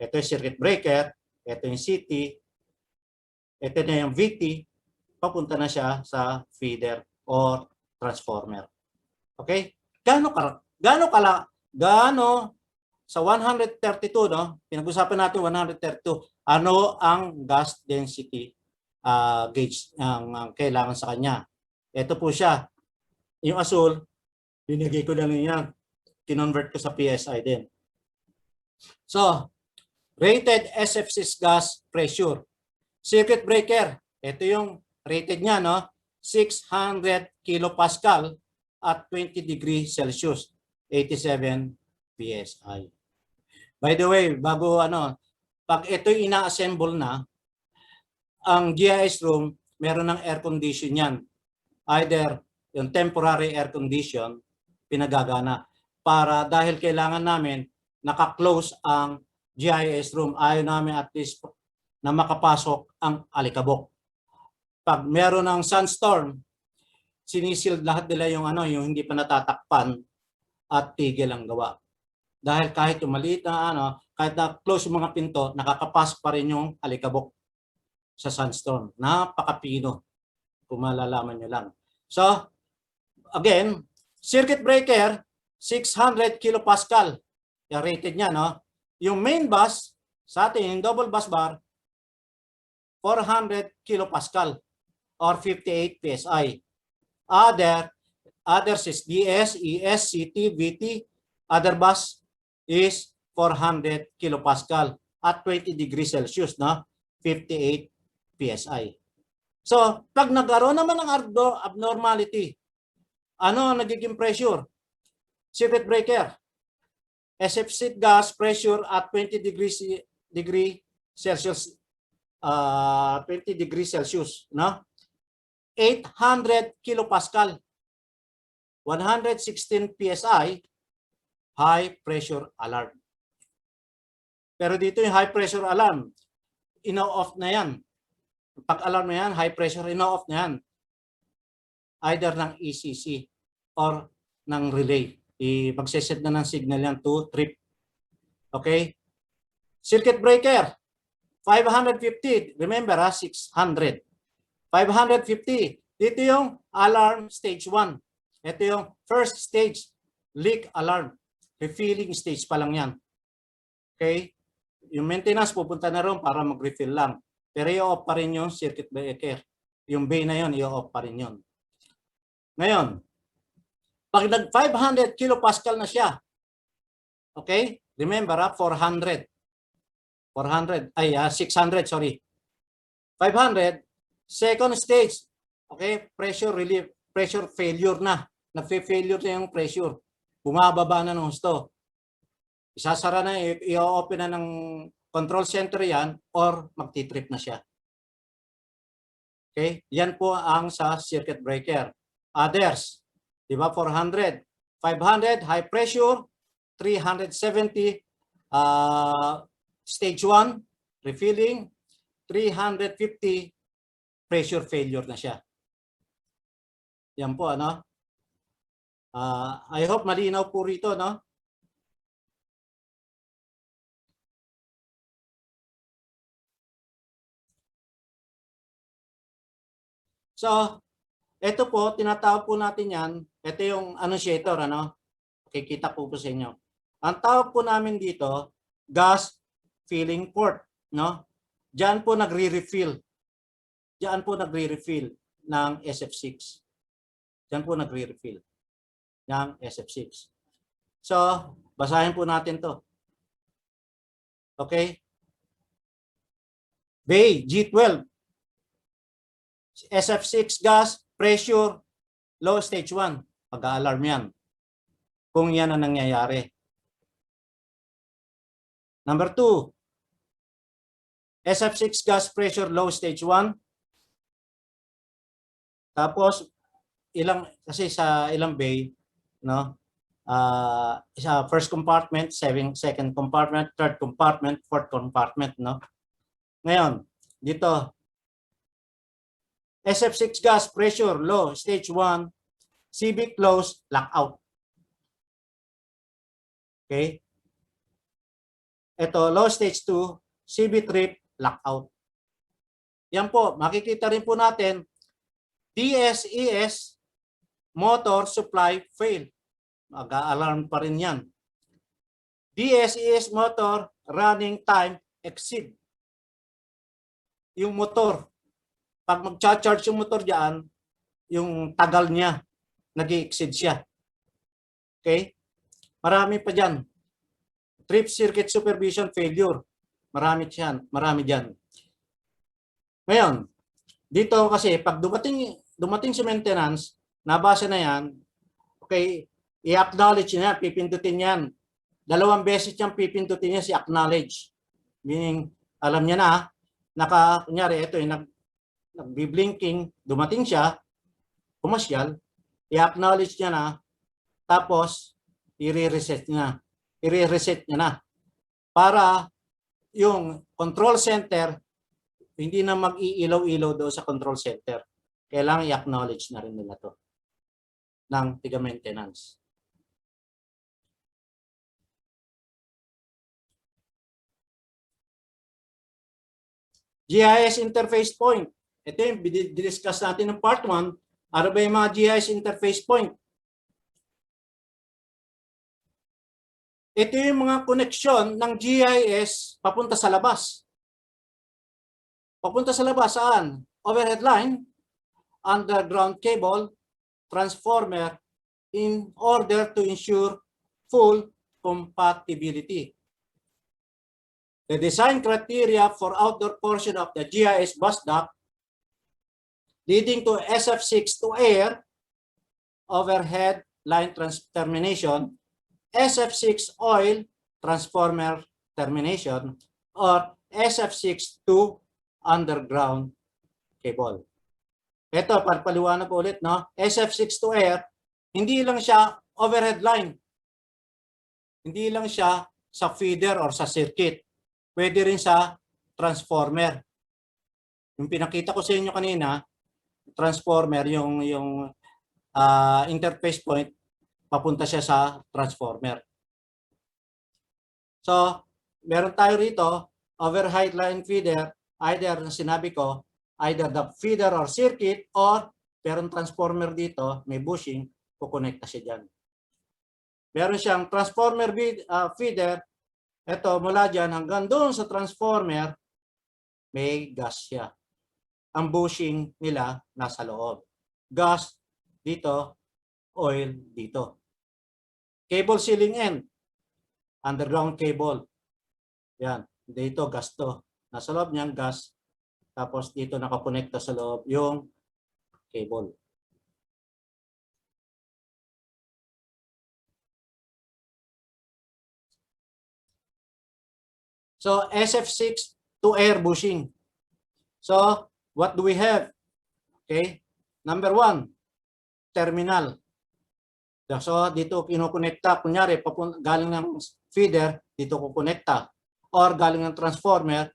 Ito yung circuit breaker, ito yung CT, ito na yung VT, papunta na siya sa feeder or transformer. Okay? Gaano sa 132, no? Pinag-usapan natin 132. Ano ang gas density gauge ang kailangan sa kanya? Ito po siya. Yung asul, binigay ko na lang yan. Kinonvert ko sa PSI din. So, rated SF6 gas pressure. Circuit breaker. Ito yung rated niya, no? 600 kilopascal at 20 degrees Celsius. 87 PSI. By the way, bago pag ito ina-assemble na, ang GIS room, meron ng air condition yan. Either yung temporary air condition, pinagagana. Para dahil kailangan namin, naka-close ang GIS room. Ayaw namin at least na makapasok ang alikabok. Pag meron ng sunstorm, sinisil lahat nila yung yung hindi pa natatakpan at tigil ang gawa. Dahil kahit yung maliit na kahit na close yung mga pinto, nakakapasok pa rin yung alikabok sa sunstorm. Napakapino. Kung malalaman nyo lang. So, again, circuit breaker, 600 kilopascal. Yung rated niya, no? Yung main bus, sa atin, yung double bus bar, 400 kilopascal or 58 PSI. Others is DS, ES, CT, VT, other bus is 400 kilopascal at 20 degrees Celsius, no? 58 PSI. So, pag nagkaroon naman ng abnormality, ano ang nagiging pressure? Circuit breaker. SF6 gas pressure at 20 degree Celsius, 20 degrees Celsius, no? 800 kilopascal, 116 PSI, high pressure alarm. Pero dito yung high pressure alarm, ino-off na yan. Pag alarm na yan, high pressure, ino-off na yan. Either ng ECC or ng relay. Magseset na ng signal yan to trip. Okay? Circuit breaker, 550. Remember, 600. 550. Dito yung alarm stage 1. Ito yung first stage, leak alarm. Refilling stage pa lang yan. Okay? Yung maintenance pupunta na ron para mag-refill lang. Pero i-off pa rin yung circuit breaker. Yung bay na yun, i-off pa rin yun. Ngayon, pag nag-500 kilopascal na siya, okay? Remember, 600, sorry. 500, second stage, okay? Pressure relief, pressure failure na. Nag-failure na yung pressure. Bumababa na ng husto. Isasara na, i-open na ng control center yan or magti-trip na siya. Okay? Yan po ang sa circuit breaker. Others, di ba 400, 500 high pressure, 370 stage 1 refilling, 350 pressure failure na siya. Yan po ano. I hope malinaw po rito, no? So, ito po, tinatawag po natin yan. Ito yung annunciator, ano? Kikita po sa inyo. Ang tawag po namin dito, gas filling port, no? Diyan po nagre-refill. Diyan po nagre-refill ng SF6. Diyan po nagre-refill ng SF6. So, basahin po natin to. Okay? Bay, G12. SF6 gas, pressure, low stage 1. Pag-alarm yan. Kung yan ang nangyayari. Number 2. SF6 gas pressure, low stage 1. Tapos, kasi sa ilang bay, no? Sa first compartment, second compartment, third compartment, fourth compartment, no? Ngayon, dito, SF6 gas pressure low stage 1, CB close, lockout. Okay? Ito low stage 2, CB trip, lockout. Yan po, makikita rin po natin DSES motor supply fail. Mag-a-alarm pa rin yan. DSES motor running time exceed. Yung motor, pag mag-charge yung motor diyan, yung tagal niya, nag-i-exceed siya. Okay? Marami pa diyan. Trip circuit supervision failure. Marami diyan. Ngayon, dito kasi pag dumating si maintenance, nabasa na yan, okay, i-acknowledge niya, pipindutin yan. 2 beses niyang pipindutin niya si acknowledge. Meaning, alam niya na, kunyari, ito yung nag-blinking, dumating siya, pumasyal, i-acknowledge niya na, tapos, i-reset niya na. Para yung control center, hindi na mag-iilaw-ilaw doon sa control center. Kailangan i-acknowledge na rin nila to ng tiga-maintenance. GIS interface point. Ito yung discuss natin ng part 1. Ano ba yung mga GIS interface point? Ito yung mga koneksyon ng GIS papunta sa labas. Papunta sa labas saan? Overhead line, underground cable, transformer in order to ensure full compatibility. The design criteria for outdoor portion of the GIS bus duct leading to SF6 to air overhead line termination, SF6 oil transformer termination, or SF6 to underground cable. Ito, paliwanag ko ulit, no? SF6 to air, hindi lang siya overhead line. Hindi lang siya sa feeder or sa circuit. Pwede rin sa transformer. Yung pinakita ko sa inyo kanina, transformer, yung interface point, papunta siya sa transformer. So, meron tayo rito, overhead line feeder, either na sinabi ko, either the feeder or circuit, or meron transformer dito, may bushing, kukonekta siya dyan. Meron siyang transformer feeder, ito mula dyan hanggang doon sa transformer, may gas siya. Ang bushing nila nasa loob. Gas dito, oil dito. Cable sealing end, underground cable. Yan, dito gas to. Nasa loob niyang gas, tapos dito nakakonekta sa loob yung cable. So SF6 to air bushing. So what do we have? Okay. Number 1, terminal. So dito kinukonekta, kunyari galing ng feeder, dito kukonekta. Or galing ng transformer,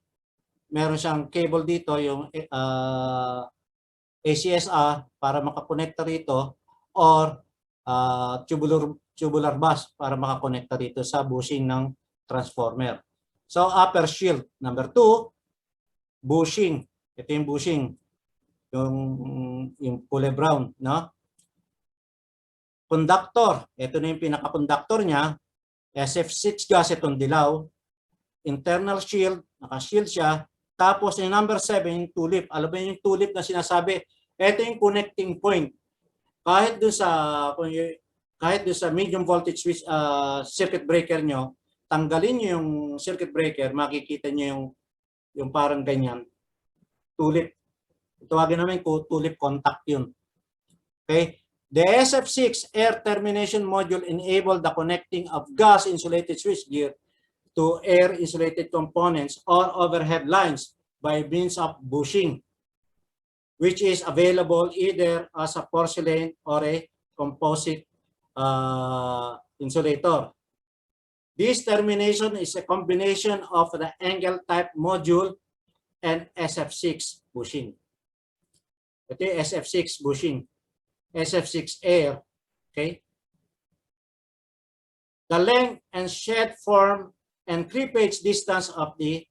meron siyang cable dito, yung ACSR para makakonekta rito, or tubular bus para makakonekta rito sa bushing ng transformer. So upper shield. Number 2, bushing. Ito yung bushing. Yung kulay brown, no? Conductor. Ito na yung pinaka-conductor niya. SF6 gas, itong dilaw. Internal shield, naka-shield siya. Tapos yung number 7, yung tulip. Alam mo yung tulip na sinasabi? Ito yung connecting point. Kahit doon sa medium voltage switch, circuit breaker nyo, tanggalin nyo yung circuit breaker, makikita nyo yung parang ganyan. Tulip. Tawagin namin ko tulip contact yun. Okay? The SF6 air termination module enable the connecting of gas insulated switchgear to air insulated components or overhead lines by means of bushing, which is available either as a porcelain or a composite insulator. This termination is a combination of the angle type module and SF6 bushing. Ito yung SF6 bushing. SF6 air. Okay? The length and shed form and creepage distance of the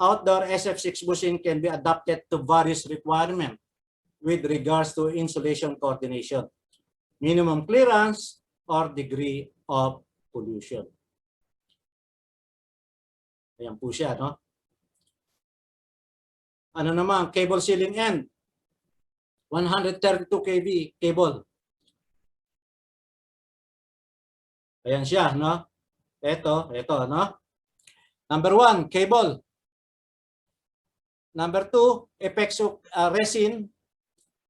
outdoor SF6 bushing can be adapted to various requirements with regards to insulation coordination, minimum clearance, or degree of pollution. Ayan po siya, no? Ano naman, cable sealing end. 132 kV cable. Ayan siya, no? Ito, no? Number 1, cable. Number 2, epoxy resin.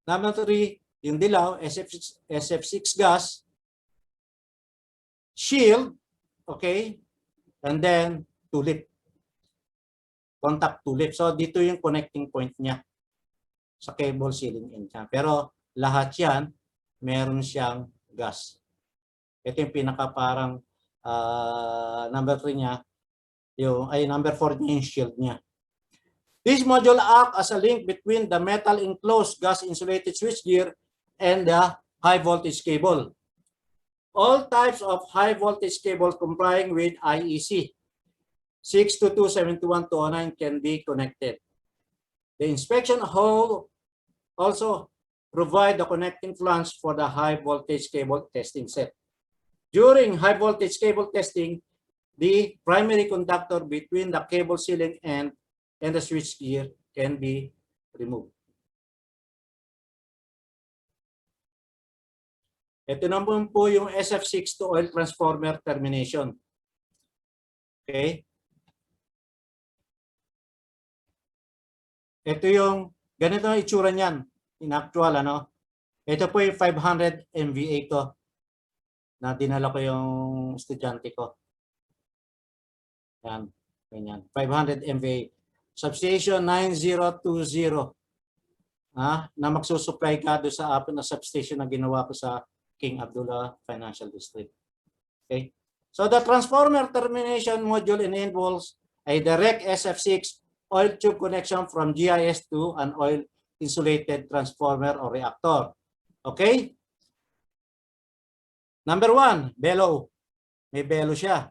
Number 3, yung dilaw, SF6 gas. Shield, okay? And then, tulip. Contact tulip. So, dito yung connecting point niya sa cable sealing end niya. Pero, lahat yan, meron siyang gas. Ito yung pinaka parang number 3 niya. Number 4 niya yung shield niya. This module acts as a link between the metal enclosed gas insulated switchgear and the high voltage cable. All types of high voltage cable complying with IEC 62271-209 can be connected. The inspection hole also provide the connecting flange for the high voltage cable testing set. During high voltage cable testing, the primary conductor between the cable sealing end and the switchgear can be removed. Ito naman po yung SF6 to oil transformer termination. Okay? Ito yung, ganito ang itsura niyan, in actual, ano? Ito po yung 500 MVA to, na dinala ko yung estudyante ko. Yan, ganyan. 500 MVA. Substation 9020. Na magsusupply ka doon sa apat na substation na ginawa ko sa King Abdullah Financial District. Okay? So the transformer termination module enables a direct SF6 oil tube connection from GIS to an oil insulated transformer or reactor. Okay? Number 1, bellow. May bellow siya.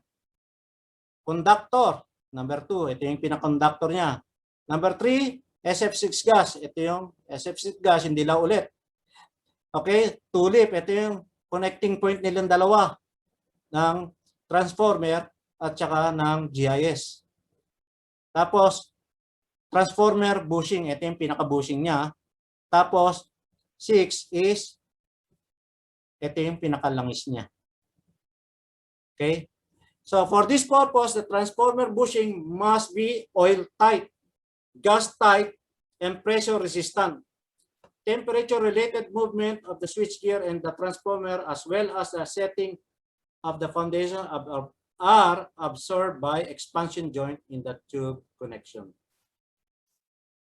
Conductor. Number 2, ito yung pinaka-conductor niya. Number 3, SF6 gas. Ito yung SF6 gas, hindi lang ulit. Okay? Tulip. Ito yung connecting point nilang dalawa ng transformer at saka ng GIS. Tapos, transformer bushing. Ito yung pinaka-bushing niya. Tapos, 6 is ito yung pinaka-langis niya. Okay? So for this purpose, the transformer bushing must be oil tight, gas tight, and pressure resistant. Temperature related movement of the switchgear and the transformer as well as the setting of the foundation of are absorbed by expansion joint in the tube connection.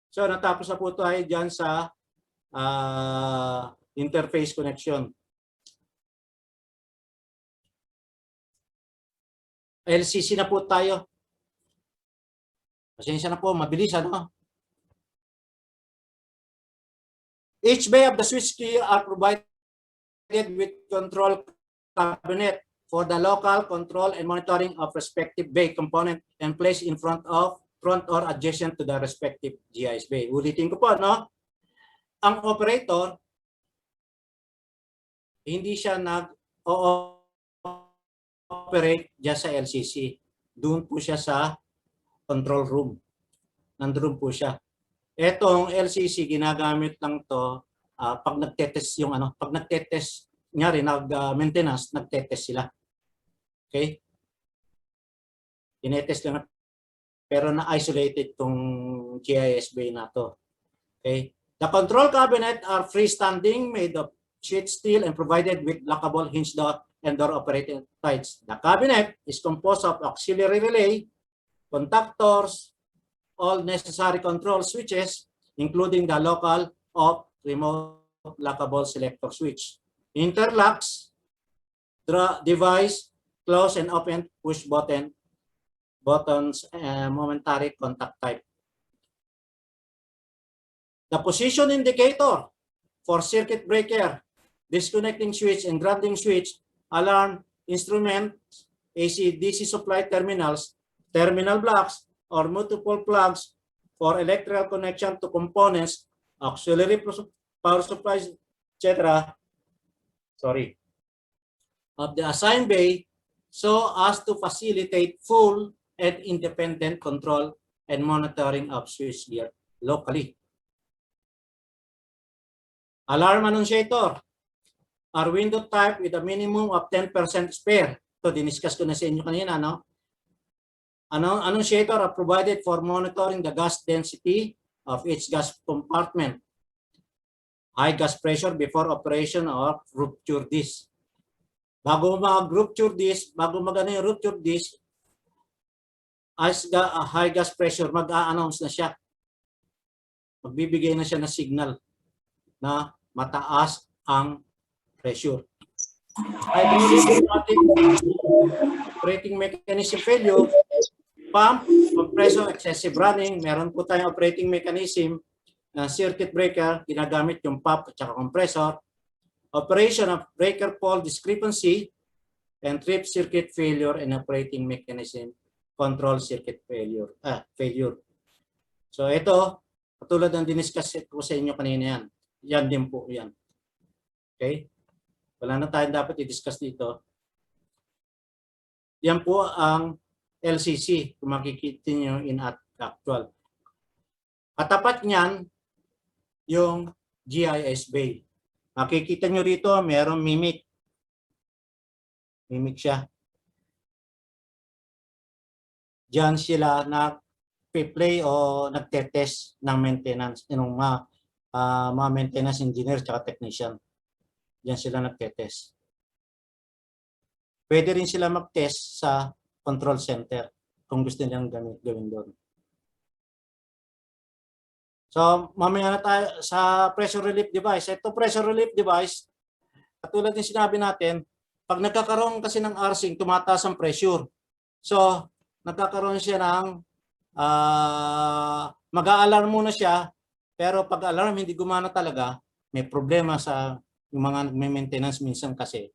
So natapos na po tayo dyan sa interface connection. LCC na po tayo. Pasensya na po, mabilis ano? Each bay of the switchgear are provided with control cabinet for the local control and monitoring of respective bay component and placed in front or adjacent to the respective GIS bay. Ulitin ko po, no? Ang operator, hindi siya nag-operate dyan sa LCC. Doon po siya sa control room. Nandun po siya. Etong LCC, ginagamit lang to pag nagtetest yung pag nagtetest, nyari, nag-maintenance, nagtetest sila. Okay? Tinetest lang, pero na-isolated tong GIS bay na to. Okay? The control cabinet are freestanding, made of sheet steel and provided with lockable hinge door and door operating sides. The cabinet is composed of auxiliary relay, contactors, all necessary control switches, including the local of remote lockable selector switch. Interlocks, device, close and open push buttons, momentary contact type. The position indicator for circuit breaker, disconnecting switch and grounding switch, alarm, instrument, AC/DC supply terminals, terminal blocks, or multiple plugs for electrical connection to components, auxiliary power supplies, etc. Of the assigned bay, so as to facilitate full and independent control and monitoring of switchgear locally. Alarm annunciator are window type with a minimum of 10% spare. Ito, diniscuss ko na sa inyo kanina, no? Annunciator are provided for monitoring the gas density of each gas compartment, high gas pressure before operation of rupture disc. Bago mag-rupture disc, yung rupture disc, as high gas pressure, mag-a-announce na siya. Magbibigay na siya ng signal na mataas ang pressure. Operating mechanism failure, pump, compressor, excessive running. Meron po tayong operating mechanism na circuit breaker, ginagamit yung pump at compressor. Operation of breaker pole discrepancy and trip circuit failure and operating mechanism control circuit failure. So ito, katulad ng diniscuss ko sa inyo kanina yan. Yan din po yan. Okay? Wala na tayong dapat i-discuss dito. Yan po ang LCC, kung makikita nyo in actual. Katapat niyan, yung GIS bay. Makikita nyo rito, merong mimic. Mimic siya. Diyan sila nag-play o nagtetest ng maintenance, yung mga maintenance engineer at technician. Diyan sila nagtetest. Pwede rin sila mag-test sa control center kung gusto nilang gawin doon. So, mamaya na tayo sa pressure relief device. Ito pressure relief device, katulad ng sinabi natin, pag nagkakaroon kasi ng arcing, tumataas ang pressure. So, nagkakaroon siya ng mag-a-alarm muna siya, pero pag alarm hindi gumana talaga, may problema sa yung mga nagme-maintenance minsan kasi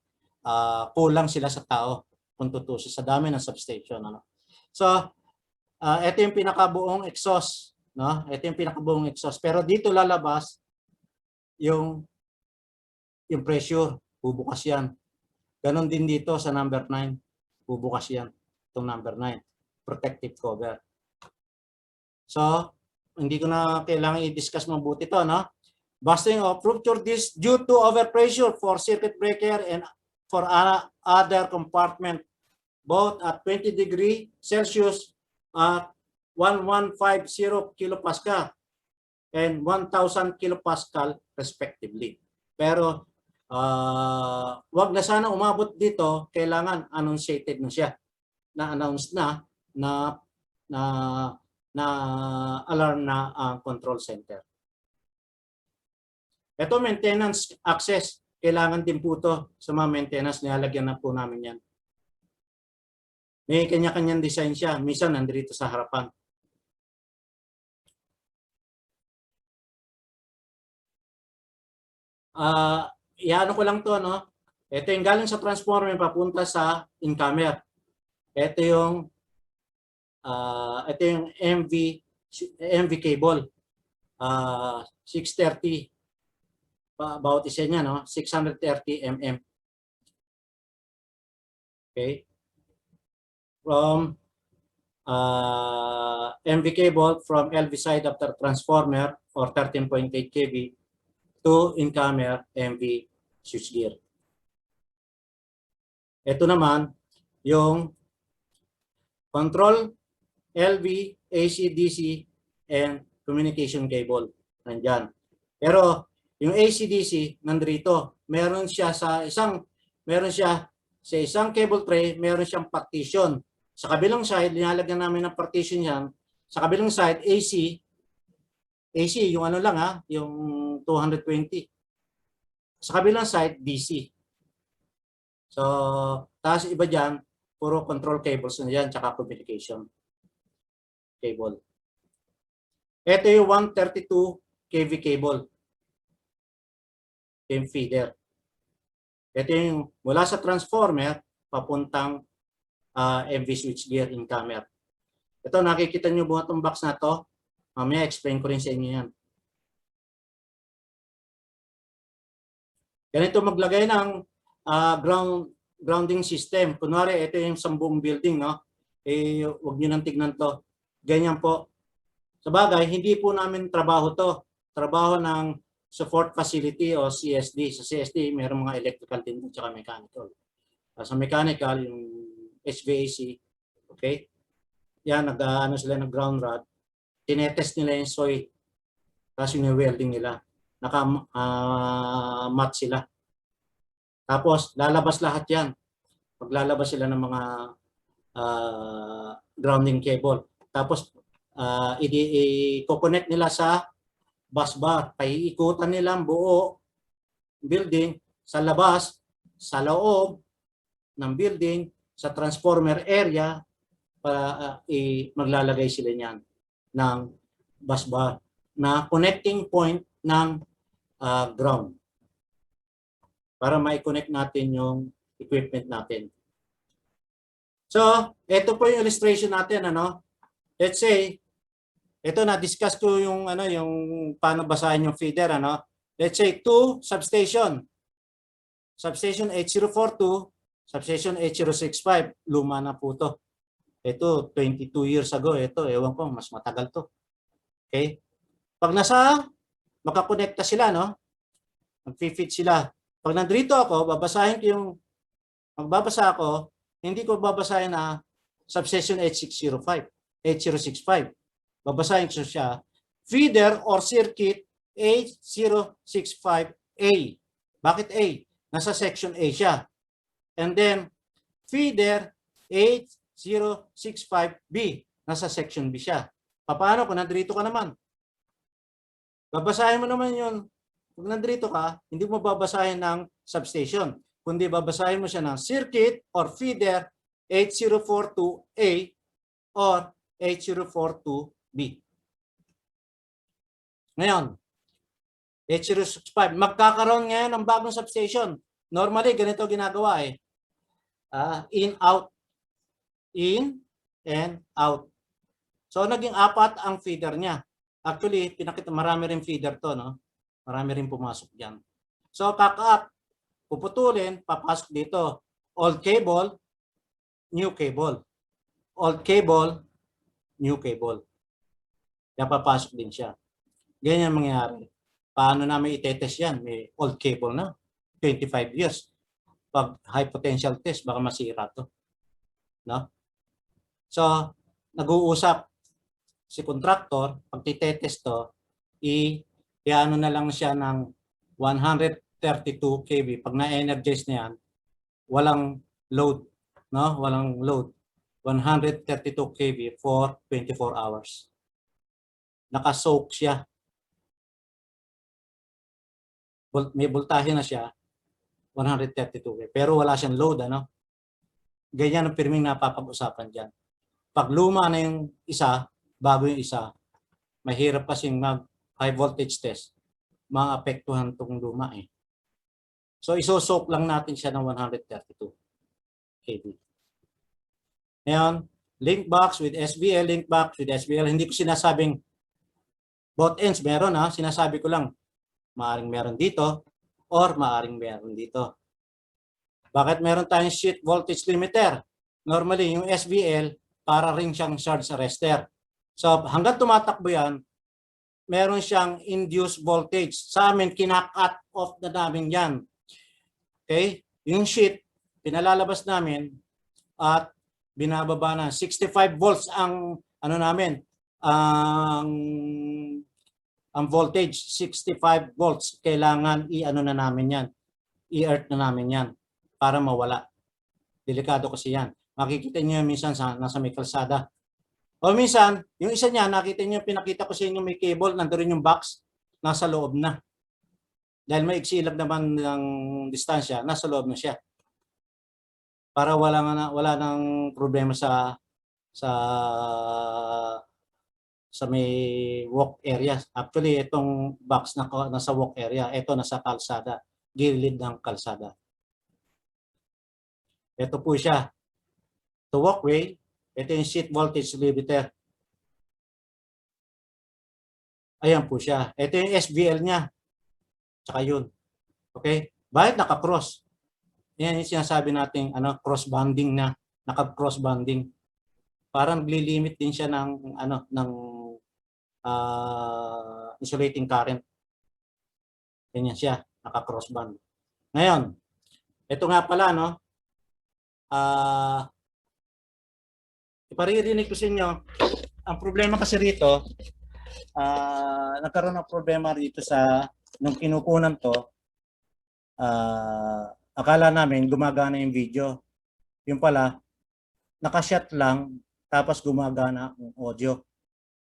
kulang sila sa tao kung tutusin sa dami ng substation. Ano? So, ito yung pinakabuong exhaust. No? Ito yung pinakabuong exhaust. Pero dito lalabas yung pressure. Bubukas yan. Ganon din dito sa number 9. Bubukas yan. Itong number 9. Protective cover. So, hindi ko na kailangan i-discuss mabuti ito. No? Busting of rupture disc due to overpressure for circuit breaker and for other compartment, both at 20 degrees Celsius at 1150 kilopascal and 1000 kilopascal respectively. Pero wag na sana umabot dito, kailangan annunciated na siya. na-announce na na na alarm na ang control center. Ito, maintenance access. Kailangan din po ito sa mga maintenance. Nilalagyan na po namin yan. May kanya-kanyang design siya. Minsan nandito sa harapan. Iano ko lang to, no? Ito yung galing sa transformer papunta sa incomer. Ito yung MV cable. 630 about isa niya, no? 630 mm. Okay. From MV cable from LV side after transformer or 13.8 kV to incomer MV switchgear. Ito naman yung control LV, AC, DC, and communication cable. Nandyan. Pero yung AC, DC, nandito. Meron siya sa isang cable tray, meron siyang partition. Sa kabilang side, linalagyan namin ng partition yan. Sa kabilang side, AC, yung ano lang yung 220. Sa kabilang side, DC. So, tapos iba dyan, puro control cables na dyan, tsaka communication cable. Ito yung 132 kV cable. Yung feeder. Ito yung mula sa transformer, papuntang MV switchgear incomer. Ito, nakikita nyo buhat ng box na to. Mamaya, explain ko rin sa inyo yan. Ganito maglagay ng grounding system. Kunwari, ito yung sambung building, no? Huwag nyo nang tignan to. Ganyan po. Sa bagay, hindi po namin trabaho to. Trabaho ng support facility o CSD. Sa CSD, mayroong mga electrical din at mechanical. Sa mechanical, yung HVAC, okay? Yan, sila ng ground rod. Tinetest nila yung soy. Tapos yung welding nila. Naka-mat sila. Tapos, lalabas lahat yan. Paglalabas sila ng mga grounding cable. Tapos, i-connect nila sa bus bar. Paiikutan nila ang buo building sa labas, sa loob ng building, sa transformer area para maglalagay sila niyan ng bus bar na connecting point ng ground para ma-connect natin yung equipment natin. So, ito po yung illustration natin, ano? Let's say, ito na-discuss ko yung yung paano basahin yung feeder, ano? Let's say 2 substation. Substation 8042, substation 8065, luma na po to. Ito 22 years ago, ito ewan ko, mas matagal to. Okay? Pag makakonekta sila, no? Mag-fit sila. Pag nandito ako, magbabasa ako, hindi ko babasahin na substation 8065. Babasahin ko siya, feeder or circuit 8065A. Bakit A? Nasa section A siya. And then, feeder 8065B. Nasa section B siya. Paano kung nandito ka naman? Babasahin mo naman yun. Kung nandito ka, hindi mo babasahin ng substation. Kundi babasahin mo siya ng circuit or feeder 8042A or 8042B. Ngayon, 8065. Magkakaroon ngayon ng bagong substation. Normally, ganito ginagawa in, out. In and out. So, naging 4 ang feeder niya. Actually, marami rin feeder to, no? Marami rin pumasok dyan. So, kaka-up. Puputulin, papasok dito. Old cable, new cable. Old cable, new cable. Kaya papasok din siya. Ganyan mangyayari. Paano namin itetest yan? May old cable na. 25 years. Pag high potential test, baka masira to. No? So, nag-uusap si contractor, pag titetest to, i-ano na lang siya ng 132 kV. Pag na-energize na yan, walang load. No? Walang load. 132 kV for 24 hours. Naka-soak siya. May voltahe na siya, 132 kV. Pero wala siyang load, ano? Ganyan ang pirming napapag-usapan dyan. Pag luma na yung isa, bago yung isa, mahirap kasing mag-high voltage test. Maapektuhan itong luma eh. So, isosoak lang natin siya ng 132 kV. Ngayon, link box with SBL, link box with SBL. Hindi ko sinasabing both ends meron ha. Sinasabi ko lang, maaring meron dito or maaring meron dito. Bakit meron tayong sheet voltage limiter? Normally, yung SBL, para rin siyang surge arrestor. So, hanggang tumatakbo yan, meron siyang induced voltage. Sa amin, kina-cut off na namin yan. Okay? Yung sheet, pinalalabas namin at binababa na. 65 volts ang ano namin, ang voltage, 65 volts. Kailangan i-ano na namin yan. I-earth na namin yan para mawala. Delikado kasi yan. Makikita niyo minsan nasa may kalsada. O minsan, yung isa niya, nakita niyo, pinakita ko sa inyo may cable, nandoon yung box, nasa loob na. Dahil may iksilab naman ng distansya, nasa loob na siya. Para wala nang problema sa may walk area. Actually, itong box na nasa walk area, ito nasa kalsada, gilid ng kalsada. Ito po siya. The walkway, ito yung sheet voltage limiter. Ayan po siya. Ito yung SBL niya. Tsaka yun. Okay? Bakit naka-cross? Yan yung sinasabi natin cross banding na, naka-cross banding. Parang nagli-limit din siya ng insulating current. Ganyan siya, naka-cross band. Ngayon, ito nga pala iparirinig ko sa inyo, ang problema kasi rito, nagkaroon ng problema rito sa nung kinukunan to, akala namin gumagana yung video. Yung pala, nakashot lang, tapos gumagana ang audio.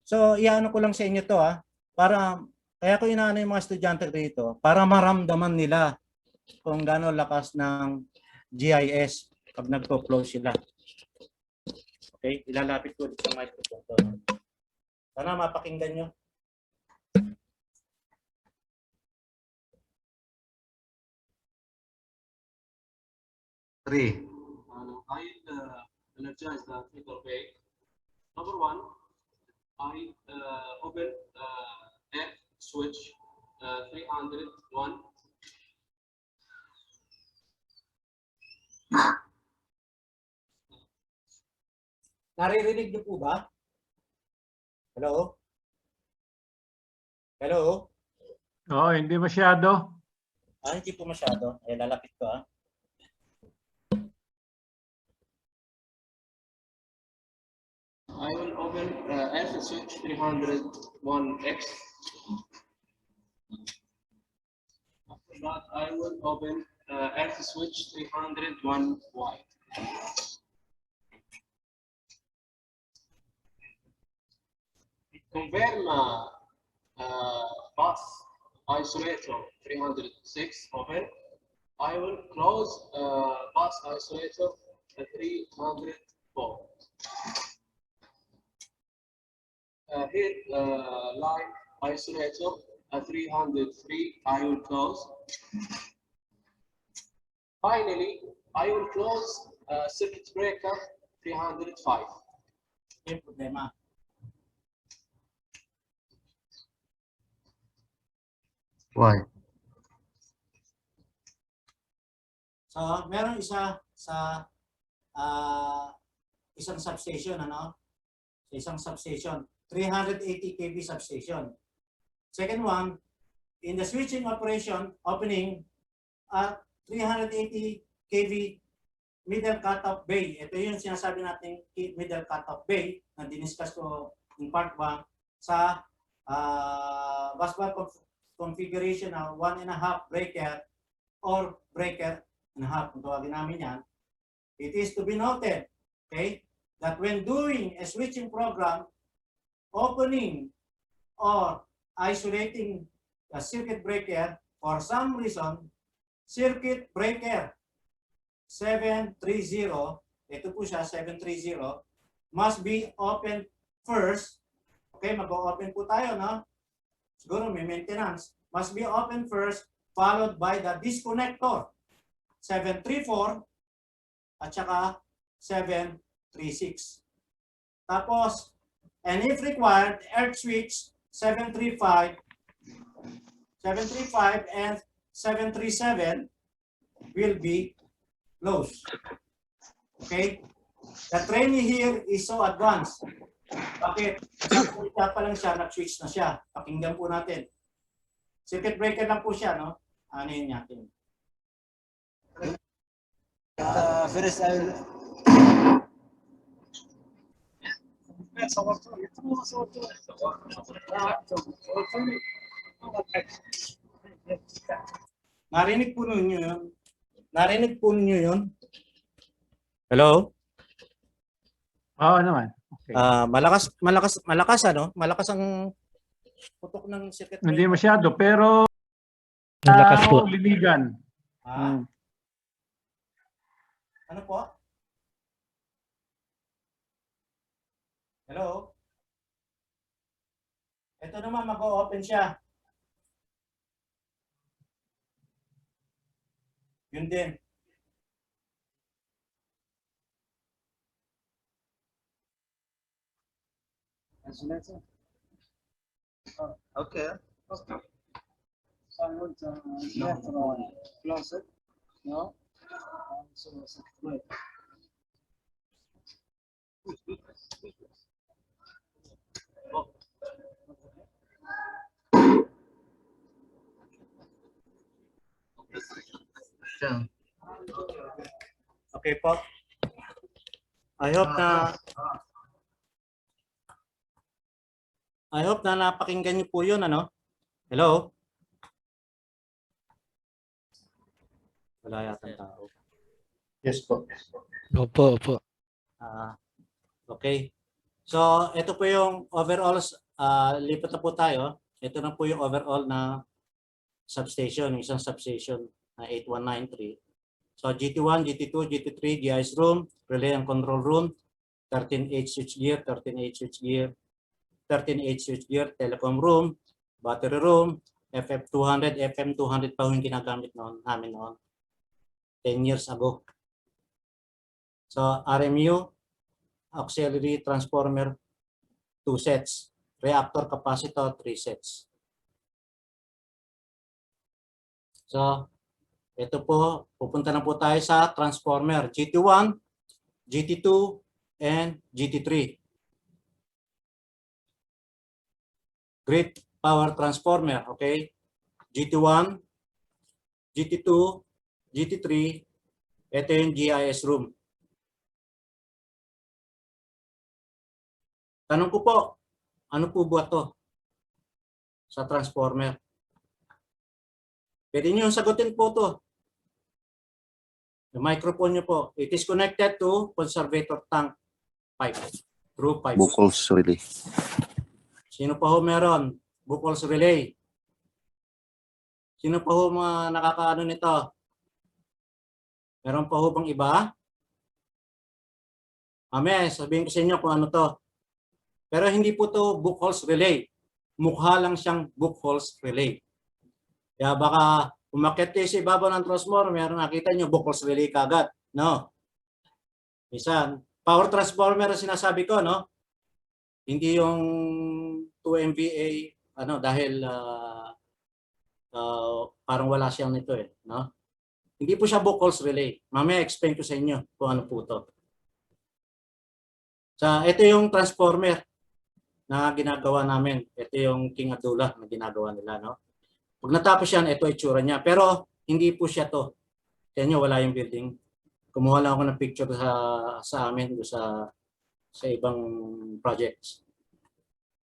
So, iano ko lang sa inyo to kaya ko inaano yung mga estudyante rito, para maramdaman nila kung gaano lakas ng GIS pag nagpo-flow sila. Okay, ilalapit ko sa microphone to. Sana mapakinggan nyo. Three. I energize the filter bay. Number one, I open F switch 301. Naririnig niyo po ba? Hello? Hello? Oo, hindi masyado. Hindi po masyado. Lalapit ko I will open F switch 301X. After that, I will open F switch 301Y. Confirm bus isolator 306 open. I will close bus isolator 304. Here line isolator 303 I will close. Finally, I will close circuit breaker 305. yung problema. Why? So, meron isa sa isang substation, isang substation, 380 kV substation. Second one, in the switching operation, opening at 380 kV middle cutoff bay. Ito yung sinasabi natin middle cutoff bay na diniscuss ko in part 1 sa busbar configuration na 1.5 breaker or breaker and a half, kung tawagin namin yan. It is to be noted, okay, that when doing a switching program, opening or isolating the circuit breaker, for some reason, circuit breaker 730, ito po siya, 730, must be opened first. Okay, mag-open po tayo, no? Siguro may maintenance. Must be opened first, followed by the disconnector, 734 at saka 736. Tapos, and if required, earth switch 735 and 737 will be closed. Okay? The training here is so advanced. Bakit? Isa pa lang siya, nag-switch na siya. Pakinggan po natin. Circuit breaker lang po siya, no? Ano yun natin? First, I will. Narinig po ninyo yun? Narinig po ninyo yun? Hello? Oo naman. Okay. Malakas ano? Malakas ang putok ng circuit Hindi breaker. masyado, pero Malakas po. linigan. Ah, ano po? Hello? Ito naman, mag-o-open siya. Yun din. Okay. I would left close it. No. So wait. Okay po. I hope na napakinggan niyo po 'yun, ano? Hello? Wala yata tao. Yes po. Opo, opo. Okay. So, ito po yung overall, lipat na po tayo. Ito na po yung overall na substation, isang substation na 8193. So, GT1, GT2, GT3, GIS room, relay and control room, 13H switchgear, 13H switchgear, 13H switchgear, telecom room, battery room, FF200, FM200 pa yung ginagamit namin noon 10 years ago. So, RMU, auxiliary transformer, 2 sets. Reactor capacitor, 3 sets. So, ito po, pupunta na po tayo sa transformer. GT1, GT2, and GT3. Grid power transformer, okay? GT1, GT2, GT3, ito yung GIS room. Tanong ko po, ano po ba to sa transformer? Pwede nyo sagutin po to. The microphone nyo po. It is connected to conservator tank pipe. Through pipe. Buchholz relay. Sino pa ho meron? Buchholz relay. Sino pa ho mga nakakaano nito? Meron pa ho bang iba? Sabihin ko sa inyo kung ano to. Pero hindi po to Buchholz relay. Mukha lang siyang Buchholz relay. Kaya baka umakyat kayo sa ibabaw ng transformer, meron nakita nyo Buchholz relay kagad. No? Minsan, power transformer ang sinasabi ko, no? Hindi yung 2 MVA, dahil parang wala siyang nito eh. No? Hindi po siya Buchholz relay. Mamaya explain ko sa inyo kung ano po to. So, ito yung transformer na ginagawa namin. Ito yung King Abdullah na ginagawa nila, no? Pag natapos yan, ito itsura niya. Pero hindi po siya to. Kaya nyo, wala yung building. Kumuha lang ako ng picture sa amin sa ibang projects.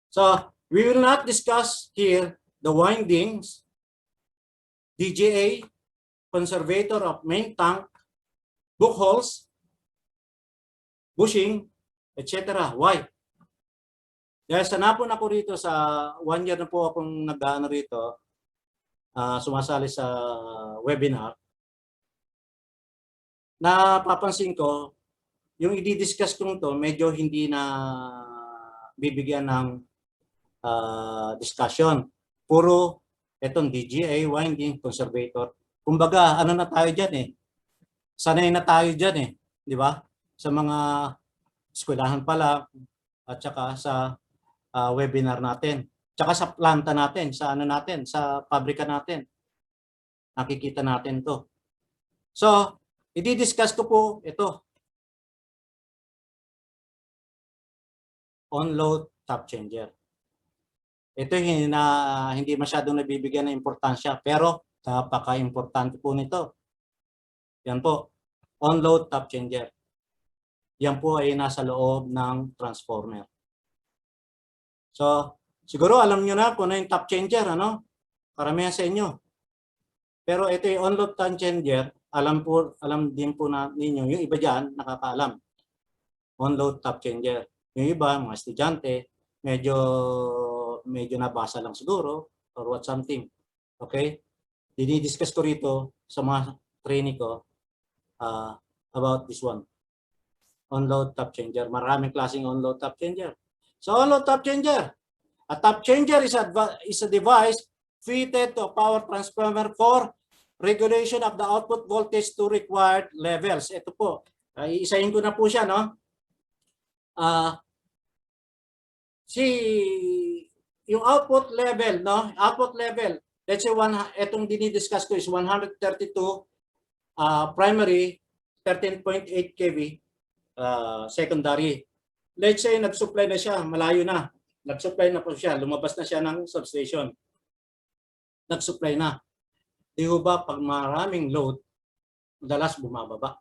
So, we will not discuss here the windings, DGA, conservator of main tank, Buchholz, bushing, etc. Why? Dahil sanapon ako rito sa 1 year na po akong nag-ano rito, sumasali sa webinar, napapansin ko, yung i-discuss kong to, medyo hindi na bibigyan ng discussion. Puro etong DGA, winding, conservator. Kumbaga, ano na tayo dyan eh. Sanay na tayo dyan eh. Di ba? Sa mga eskwelahan pala at saka sa webinar natin. Tsaka sa planta natin, sa ano natin, sa pabrika natin. Nakikita natin to. So, i-discuss ko po ito. On-load top changer. Ito hindi masyadong nabibigyan ng importansya, pero napaka-importante po nito. Yan po, on-load top changer. Yan po ay nasa loob ng transformer. So, siguro alam nyo na kung ano yung top changer, ano? Karamihan sa inyo. Pero ito yung on-load top changer, alam din po ninyo, yung iba dyan nakakaalam. On-load top changer. Yung iba, mga estudyante, medyo nabasa lang siguro or what something. Okay? Dinidiscuss ko rito sa mga training ko about this one. On-load top changer. Maraming klaseng on-load top changer. So, on-load top changer. A top changer is a device fitted to a power transformer for regulation of the output voltage to required levels. Ito po. Iisahin ko na po siya, no? Yung output level, no? Output level, let's say itong dinidiscuss ko is 132 primary, 13.8 kV secondary. Let's say nag-supply na siya, malayo na. Nag-supply na po siya, lumabas na siya ng substation. Nag-supply na. Di ba pag maraming load, madalas bumababa.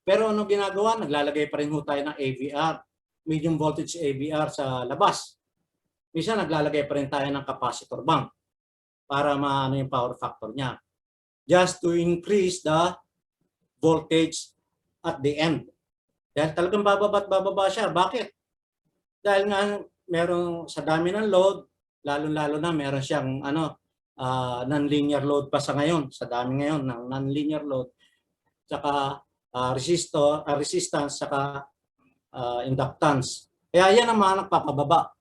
Pero ano ginagawa? Naglalagay pa rin ho tayo ng AVR. Medium voltage AVR sa labas. Minsan naglalagay pa rin tayo ng capacitor bank para maano yung power factor niya. Just to increase the voltage at the end. Dahil talagang bababa siya. Bakit? Dahil nga meron sa dami ng load, lalo-lalo na meron siyang non-linear load pa sa ngayon. Sa dami ngayon ng non-linear load. Tsaka resistance, tsaka inductance. Kaya yan ang mga nagpapababa.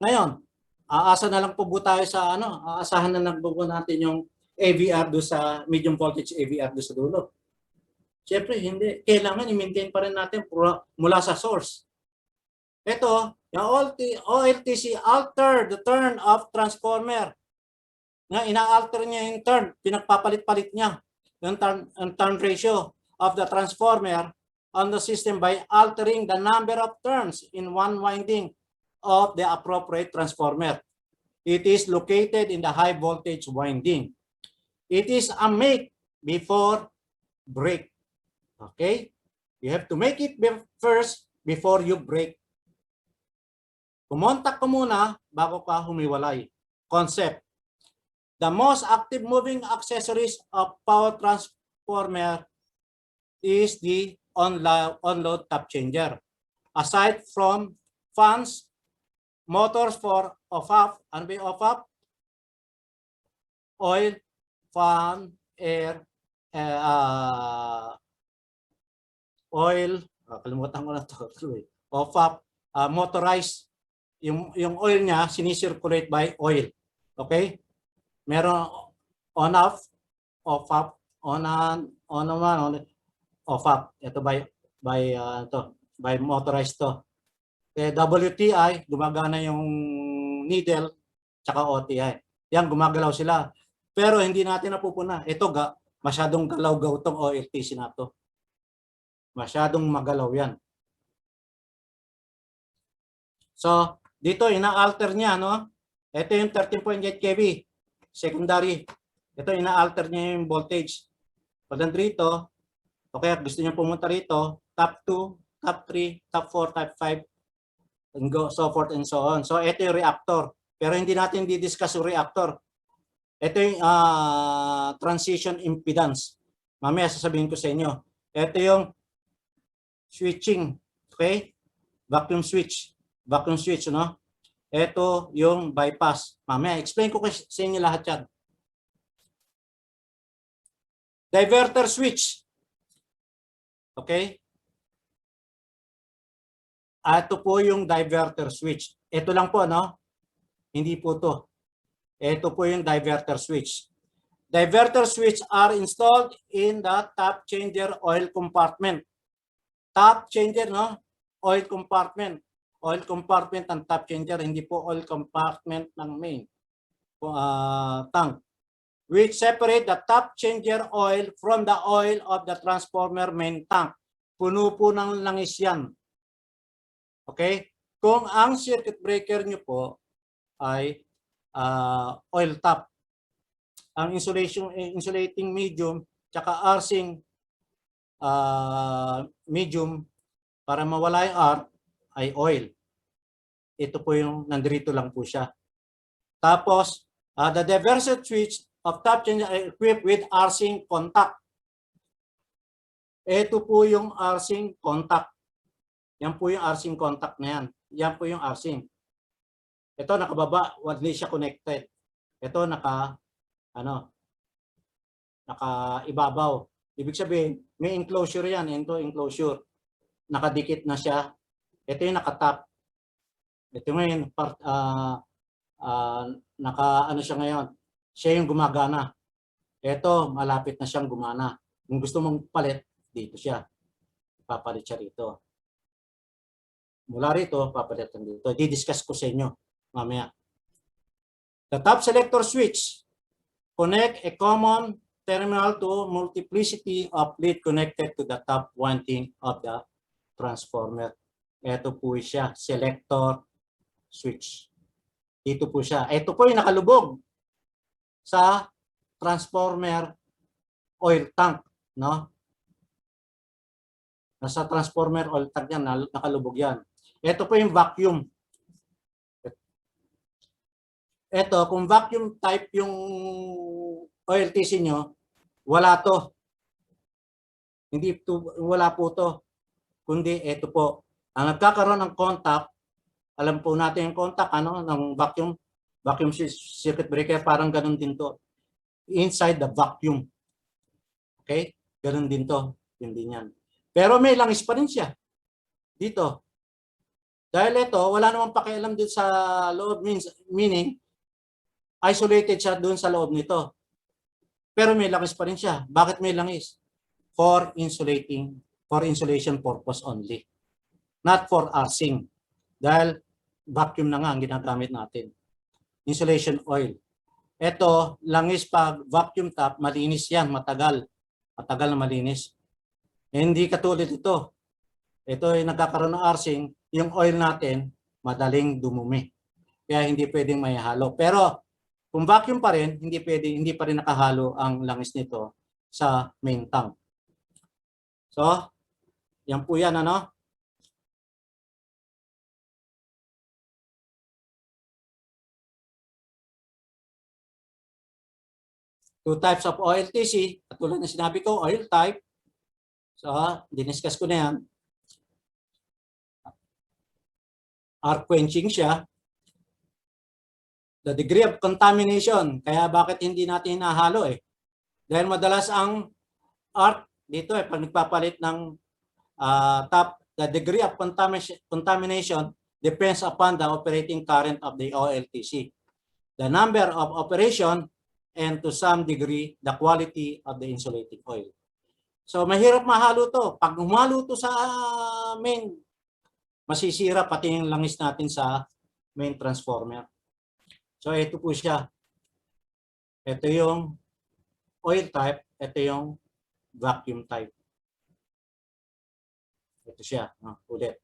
Ngayon, aasa na lang po tayo sa aasahan na lang po natin yung AVR do sa medium voltage AVR do sa dulo. Siyempre, hindi. Kailangan i-maintain pa rin natin mula sa source. Ito, yung OLTC alter the turn of transformer. Ina-alter niya yung turn, pinagpapalit-palit niya yung turn ratio of the transformer on the system by altering the number of turns in one winding of the appropriate transformer. It is located in the high voltage winding. It is a make before break. Okay? You have to make it first before you break. Kumontak ka muna bago ka humiwalay. Concept. The most active moving accessories of power transformer is the on-load top changer. Aside from fans, motors for off-off, ano ba yung off-off? Oil, fan, air, oil, kalimutan ko na to. Off-off, motorized. Yung oil niya, sinicirculate by oil. Okay? Meron on-off, off-off, off-up. Ito by motorized to. WTI, gumagana yung needle, tsaka OTI. Yan, gumagalaw sila. Pero hindi natin napupuna. Ito, masyadong galaw-gaw itong OLTC na to. Masyadong magalaw yan. So, dito, ina-alter niya, no? Ito yung 13.8 kV, secondary. Ito, ina-alter niya yung voltage. Pag nandito, okay, gusto niyo pumunta rito, top 2, top 3, top 4, top 5, and go, so forth and so on. So, ito yung reactor. Pero hindi natin di-discuss yung reactor. Ito yung transition impedance. Mamaya sasabihin ko sa inyo. Ito yung switching. Okay? Vacuum switch. Vacuum switch, no? Ito yung bypass. Mamaya, explain ko sa inyo lahat yan. Diverter switch. Okay? Ito po yung diverter switch. Ito lang po, no? Hindi po to. Ito po yung diverter switch. Diverter switch are installed in the tap changer oil compartment. Tap changer, no? Oil compartment. Oil compartment ang tap changer, hindi po oil compartment ng main tank. Which separate the tap changer oil from the oil of the transformer main tank. Puno po ng langis yan. Okay? Kung ang circuit breaker nyo po ay oil tap, ang insulating medium tsaka arcing medium para mawala yung arc ay oil. Ito po yung nandito lang po siya. Tapos, the diverter switch of tap changer are equipped with arcing contact. Ito po yung arcing contact. Yan po yung arcing contact na yan. Yan po yung arcing. Ito nakababa, hindi siya connected. Ito ibabaw. Ibig sabihin, may enclosure yan. Ito enclosure. Nakadikit na siya. Ito yung nakatap. Ito ngayon, siya ngayon. Siya yung gumagana. Ito, malapit na siyang gumana. Kung gusto mong palit, dito siya. Papalit siya rito. Mula rito, papalitan dito. Di-discuss ko sa inyo mamaya. The top selector switch connect a common terminal to multiplicity of lead connected to the top winding of the transformer. Ito po siya, selector switch. Dito po siya. Ito po yung nakalubog sa transformer oil tank, no? Nasa transformer oil tank yan, nakalubog yan. Ito po yung vacuum. Ito, kung vacuum type yung OLTC nyo, wala to. Wala po to. Kundi ito po. Ang nagkakaroon ng contact, alam po natin yung contact ng vacuum circuit breaker, parang ganun din to. Inside the vacuum. Okay? Ganun din to. Hindi yan. Pero may langis pa rin siya. Dito. Dahil ito, wala namang pakialam din sa loob, meaning, isolated siya doon sa loob nito. Pero may langis pa rin siya. Bakit may langis? For insulation purpose only. Not for arcing. Dahil vacuum na nga ang ginagamit natin. Insulation oil. Ito, langis pag vacuum tap, malinis yan, matagal. Matagal na malinis. Hindi katulad ito. Ito ay nagkakaroon ng arcing, yung oil natin, madaling dumumi. Kaya hindi pwedeng may halo. Pero, kung vacuum pa rin, hindi pa rin nakahalo ang langis nito sa main tank. So, yan po yan, ano? Two types of OLTC. Katulad na sinabi ko, oil type. So, diniscuss ko na yan. Arc quenching siya. The degree of contamination. Kaya bakit hindi natin hinahalo eh? Dahil madalas ang arc dito pag nagpapalit ng top, the degree of contamination depends upon the operating current of the OLTC, the number of operation, and to some degree, the quality of the insulating oil. So mahirap mahalo to. Pag humalo to sa main, masisira pati yung langis natin sa main transformer. So ito po siya. Ito yung oil type, ito yung vacuum type. Ito siya, ulit.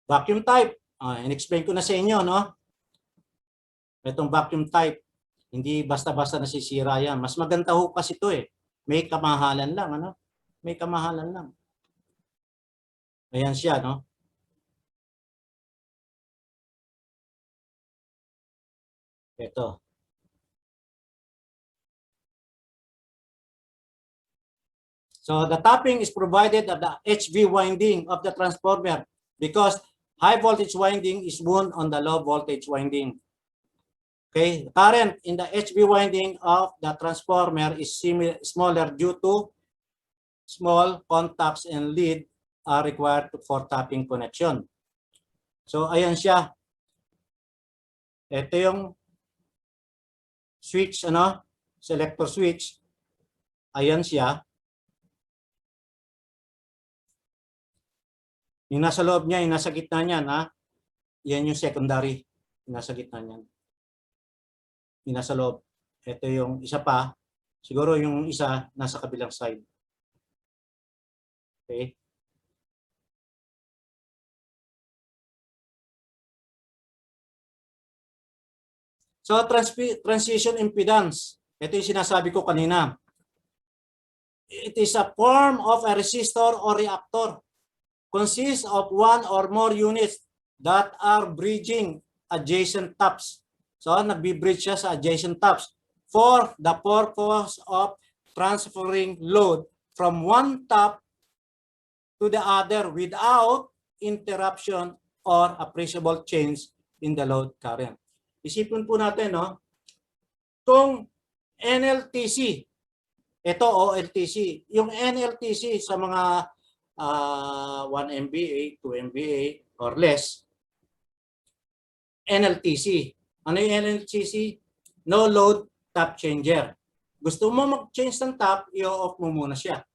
Vacuum type, in-explain ko na sa inyo, no? Itong vacuum type, hindi basta-basta nasisira yan. Mas maganda ho kasi ito eh. May kamahalan lang, ano? May kamahalan lang. Ayan siya, no? Ito. So the tapping is provided at the HV winding of the transformer because high voltage winding is wound on the low voltage winding. Okay, the current in the HV winding of the transformer is smaller due to small contacts and lead are required for tapping connection. So ayan siya. Ito yung switch, selector switch. Ayan siya. Yung nasa loob niya, yung nasa gitna niyan, yan yung secondary. Yung nasa gitna niyan. Yung nasa loob. Ito yung isa pa. Siguro yung isa nasa kabilang side. Okay. So transition impedance. Ito yung sinasabi ko kanina. It is a form of a resistor or reactor. Consists of one or more units that are bridging adjacent taps. So nagbi-bridge siya sa adjacent taps for the purpose of transferring load from one tap to the other without interruption or appreciable change in the load current. Isipin po natin, kung NLTC, ito OLTC, yung NLTC sa mga 1 MVA, 2 MVA or less, NLTC. Ano yung NLTC? No load tap changer. Gusto mo mag-change ng tap, i-off mo muna siya.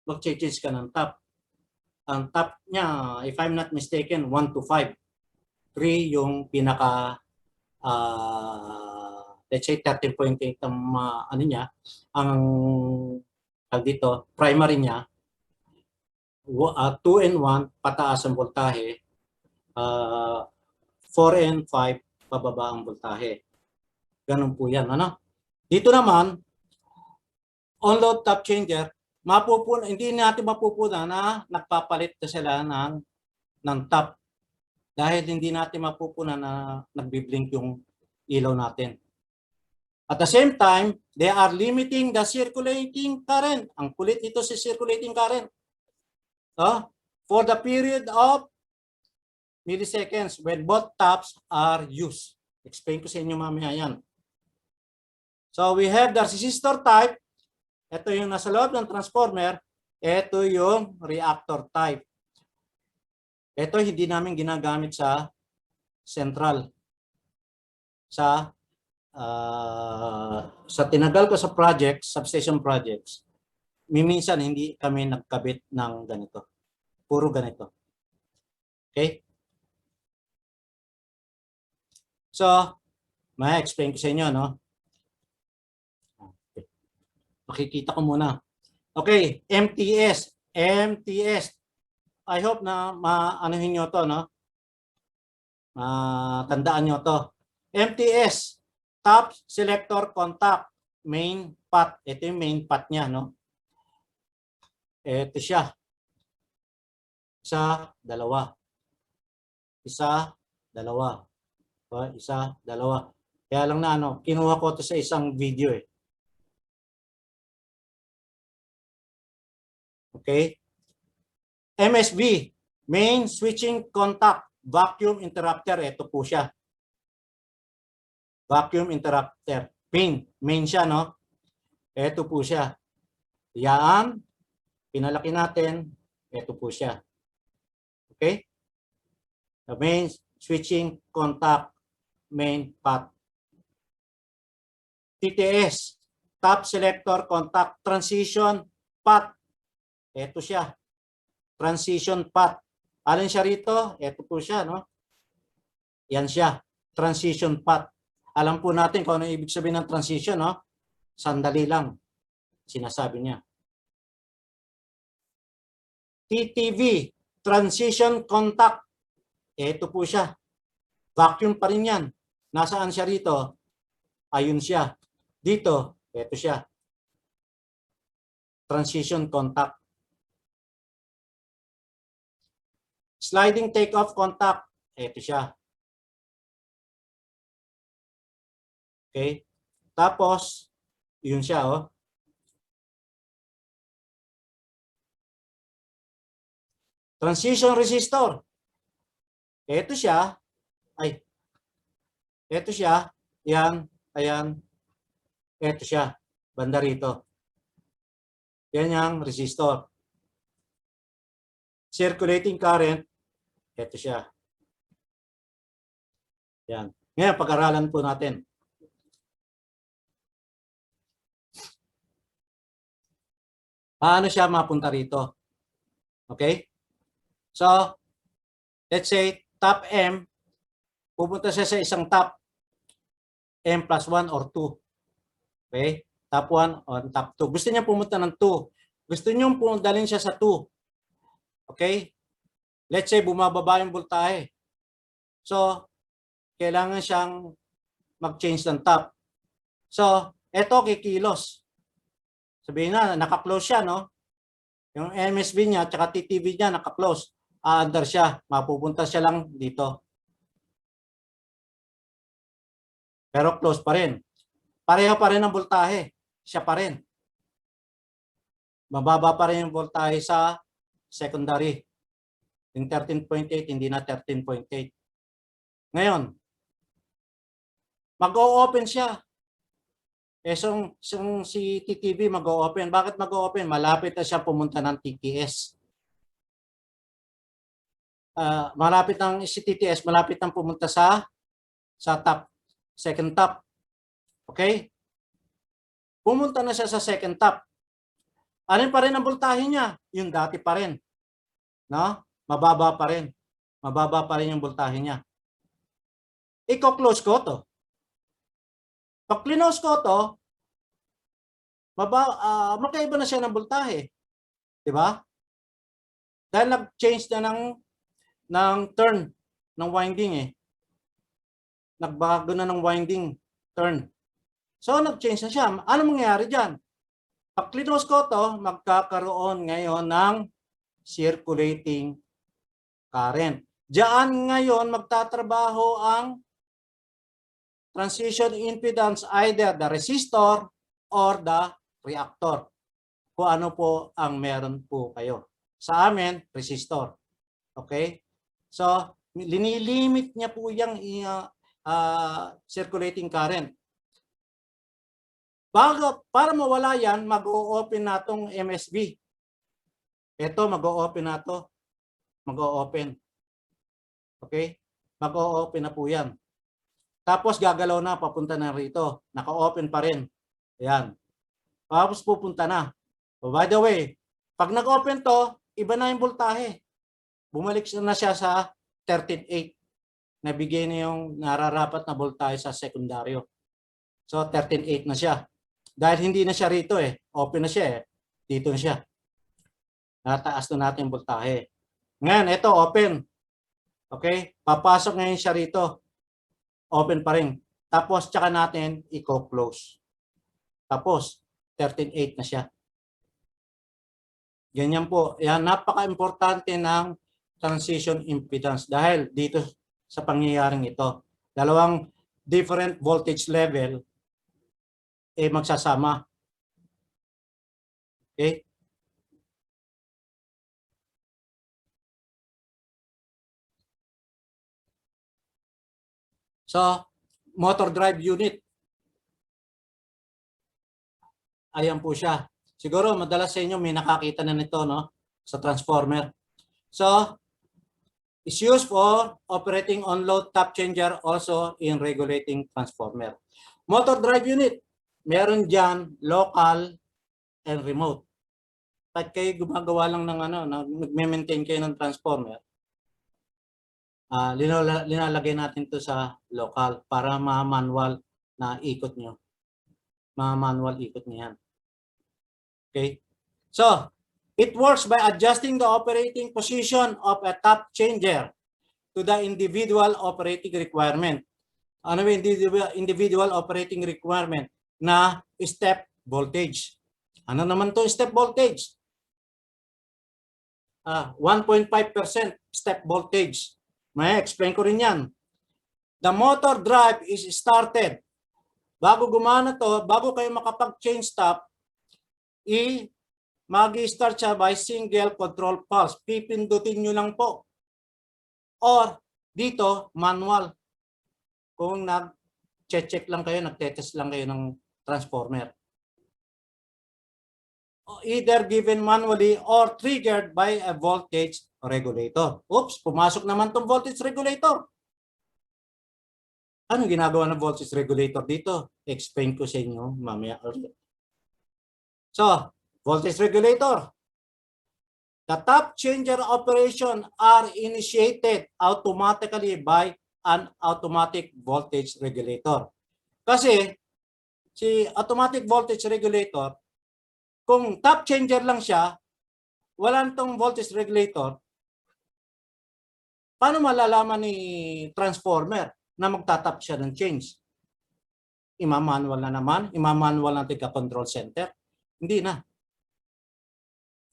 Mag-change ka ng tap. Ang tap niya, if I'm not mistaken, 1 to 5. 3 yung pinaka let's say 13.8 ang ang dito, primary niya. 2 and 1 pataas ang voltahe, 4 and 5 pababa ang voltahe. Ganun po yan, Dito naman, on load tap changer, hindi natin mapupuna na nagpapalit na sila ng tap dahil hindi natin mapupuna na nagbi-blink yung ilaw natin. At the same time, they are limiting the circulating current. Ang kulit ito si circulating current. For the period of milliseconds when both taps are used. Explain ko sa inyo mamaya yan. So we have the resistor type. Ito yung nasa loob ng transformer. Ito yung reactor type. Ito hindi namin ginagamit sa central. Sa tinagal ko sa projects, substation projects, minsan hindi kami nagkabit ng ganito. Puro ganito. Okay? So, may explain ko sa inyo, Okay. Makikita ko muna. Okay, MTS. MTS. I hope na maanuhin nyo to, tandaan nyo to. MTS. Tap selector contact. Main path. Ito yung main path niya, Ito siya. Isa, dalawa. Isa, dalawa. Isa, dalawa. Kaya lang na kinuha ko ito sa isang video Okay? MSB, main switching contact, vacuum interrupter. Ito po siya. Vacuum interrupter. Main siya, Ito po siya. Yan. Pinalaki natin. Ito po siya. Okay? The main switching contact, main path. TTS, tap selector contact, transition path. Ito siya. Transition path. Alin siya rito? Ito po siya, Yan siya. Transition path. Alam po natin kung ano ibig sabihin ng transition, Sandali lang. Sinasabi niya. TTV, transition contact. Ito po siya. Vacuum pa rin yan. Nasaan siya rito? Ayun siya. Dito, ito siya. Transition contact. Sliding takeoff contact. Ito siya. Okay? Tapos, yun siya, Transition resistor. Ito siya. Ito siya. Yan. Ayan. Ito siya. Banda rito. Yan yung resistor. Circulating current. Ito siya. Yan. Ngayon, pag-aralan po natin. Paano siya mapunta rito? Okay? So, let's say, top M, pupunta siya sa isang top M plus 1 or 2. Okay? Top 1 or top 2. Gusto niya pumunta ng 2. Gusto niyo dalhin siya sa 2. Okay? Let's say, bumababa yung voltahe. So, kailangan siyang mag-change ng top. So, eto kikilos. Sabihin na, naka-close siya, no? Yung MSB niya, tsaka TTV niya, naka-close. Under siya. Mapupunta siya lang dito. Pero close pa rin. Pareho pa rin ang voltahe. Siya pa rin. Mababa pa rin yung voltahe sa secondary. Yung 13.8, hindi na 13.8. Ngayon, mag-o-open siya. Si TTV mag-o-open. Bakit mag-o-open? Malapit na siya pumunta ng TTS. Malapit ng si TTS, malapit nang pumunta sa top, second top. Okay? Pumunta na siya sa second top. Ano pa rin ang voltahe niya? Yung dati pa rin. No? Mababa pa rin. Mababa pa rin yung voltahe niya. Iko-close ko to. Pag close ko to, magkaiba na siya ng voltahe. Di ba? Dahil nag-change na ng turn ng winding eh. Nagbago na ng winding turn. So, nag-change na siya. Ano mangyayari dyan? Pag close ko to, magkakaroon ngayon ng circulating current. Diyan ngayon magtatrabaho ang transition impedance, either the resistor or the reactor. Kung ano po ang meron po kayo. Sa amin, resistor. Okay? So, linilimit niya po yung circulating current. Para mawala yan, mag-o-open na itong MSB. Ito, mag-o-open na ito. Mag-o-open. Okay? Mag-o-open na po yan. Tapos gagalaw na, papunta na rito. Naka-open pa rin. Ayan. Tapos pupunta na. So, by the way, pag nag-open to, iba na yung voltahe. Bumalik na siya sa 13.8. Nabigay na yung nararapat na voltahe sa sekundaryo. So, 13.8 na siya. Dahil hindi na siya rito eh. Open na siya eh. Dito na siya. Nataas na natin yung voltahe. Ngayon, ito open. Okay? Papasok ngayon siya rito. Open pa rin. Tapos, tsaka natin i-close. Tapos, 13.8 na siya. Ganyan po. Yan, napaka-importante ng transition impedance dahil dito sa pangyayaring ito. Dalawang different voltage level magsasama. Okay? So, motor drive unit. Ayan po siya. Siguro madalas sa inyo may nakakita na nito, no? Sa transformer. So, it's used for operating on-load tap changer, also in regulating transformer. Motor drive unit. Meron dyan local and remote. Pag kayo gumagawa lang ng nag-maintain kayo ng transformer, linalagay natin to sa local para ma-manual na ikot nyo. Ma-manual ikot nyo yan. Okay? So, it works by adjusting the operating position of a tap changer to the individual operating requirement. Ano yung individual operating requirement? Na step voltage. Ano naman to step voltage? 1.5% step voltage. May explain ko rin yan. The motor drive is started. Bago gumana to, bago kayo makapag-change stop, mag-start siya by single control pulse. Pipindutin nyo lang po. Or dito, manual. Kung nag-check lang kayo, nagtetest lang kayo ng transformer. Either given manually or triggered by a voltage regulator. Oops, pumasok naman tong voltage regulator. Ano ginagawa ng voltage regulator dito? Explain ko sa inyo mamaya ulit. So, voltage regulator. The tap changer operation are initiated automatically by an automatic voltage regulator. Kasi si automatic voltage regulator, kung tap changer lang siya, wala nitong voltage regulator, paano malalaman ni transformer na magtatap siya ng change? Imamanual na naman, imamanual natin ka control center. Hindi na.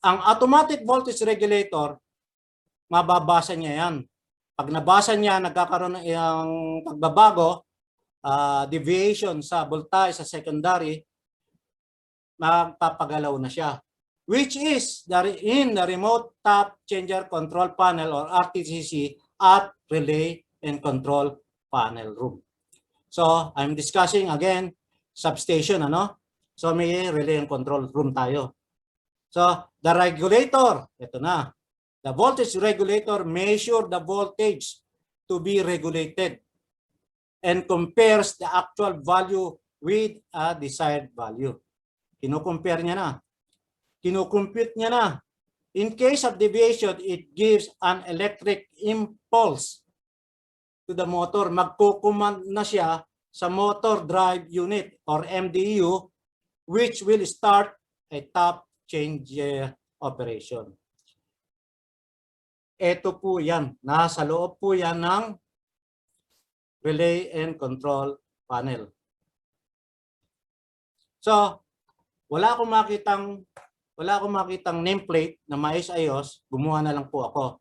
Ang automatic voltage regulator, mababasa niya yan. Pag nabasa niya, nagkakaroon ng pagbabago, deviation sa voltage, sa secondary, magpapagalaw na siya. Which is in the remote tap changer control panel or RTCC at relay and control panel room. So, I'm discussing again, substation, ano? So, may relay and control room tayo. So, the regulator, ito na. The voltage regulator measure the voltage to be regulated and compares the actual value with a desired value. Kino-compare niya na. Kino-compute niya na. In case of deviation, it gives an electric impulse to the motor. Magko-command na siya sa motor drive unit or MDU, which will start a tap change operation. Ito po yan. Nasa loob po yan ng relay and control panel. So, wala akong makitang nameplate na maayos-ayos, gumawa na lang po ako.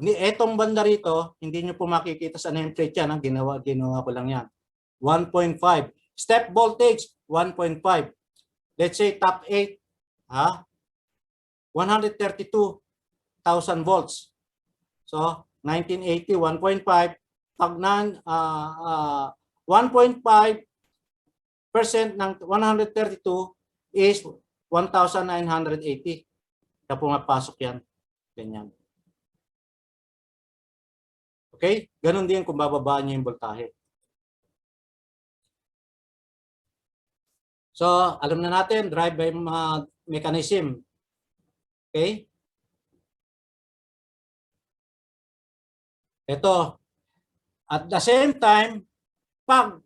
Etong banda rito, hindi nyo po makikita sa nameplate yan. Ang ginawa ko lang yan. 1.5. Step voltage, 1.5. Let's say top 8, 132,000 volts. So, 1980, 1.5. Pag 1.5% ng 132 is 1,980. Kaya pumapasok yan. Ganyan. Okay? Ganon din kung bababa niyo yung voltahe. So, alam na natin, drive-by mechanism. Okay? Ito. At the same time, pag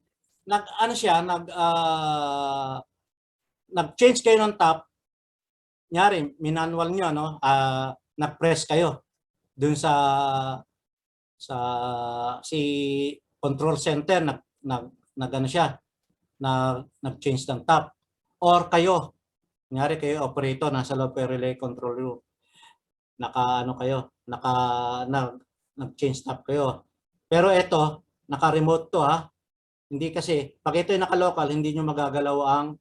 nag-change kayo ng tap, nyari, minanual nyo, no? Nag-press kayo dun sa si control center, nag-change ng tap. Or kayo, nyari kayo operator, nasa local relay control room, nag-change tap kayo. Pero ito, naka-remote to Hindi kasi, pag ito yung naka-local, hindi nyo magagalaw ang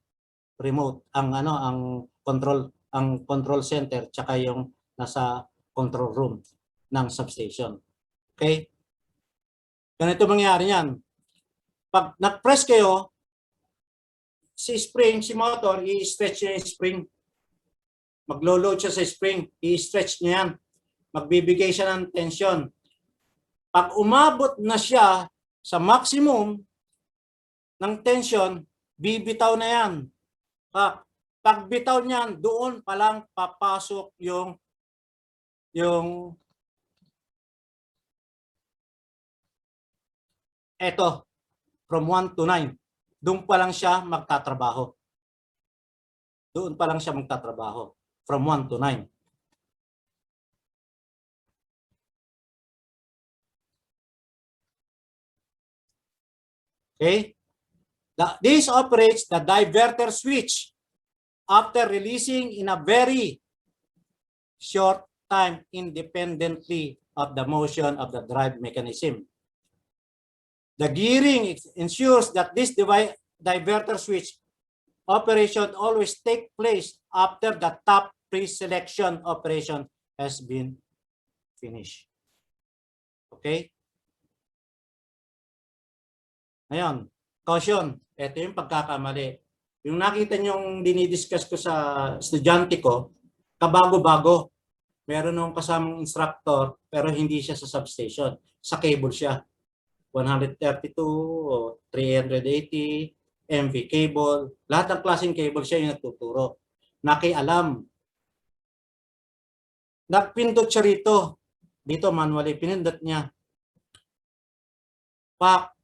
remote, ang control center, tsaka yung nasa control room ng substation. Okay? Ganito mangyari yan. Pag nag-press kayo, si motor, i-stretch niya yung spring. Maglo-load siya sa spring, i-stretch niya yan. Magbibigay siya ng tension. Pag umabot na siya sa maximum ng tension, bibitaw na yan. Pag bitaw niyan, doon palang papasok yung eto, from 1 to 9. Doon pa lang siya magtatrabaho. Doon pa lang siya magtatrabaho. From 1 to 9. Okay? This operates the diverter switch after releasing in a very short time independently of the motion of the drive mechanism. The gearing ensures that this diverter switch operation always take place after the top pre-selection operation has been finished. Okay? Ngayon, caution, ito yung pagkakamali. Yung nakita niyong dinidiscuss ko sa estudyante ko, kabago-bago. Meron nung kasamang instructor, pero hindi siya sa substation. Sa cable siya. 132 o 380, MV cable. Lahat ng klaseng cable siya yung nagtuturo. Nakialam. Nagpindot siya rito. Dito manually, pinindot niya. Pak.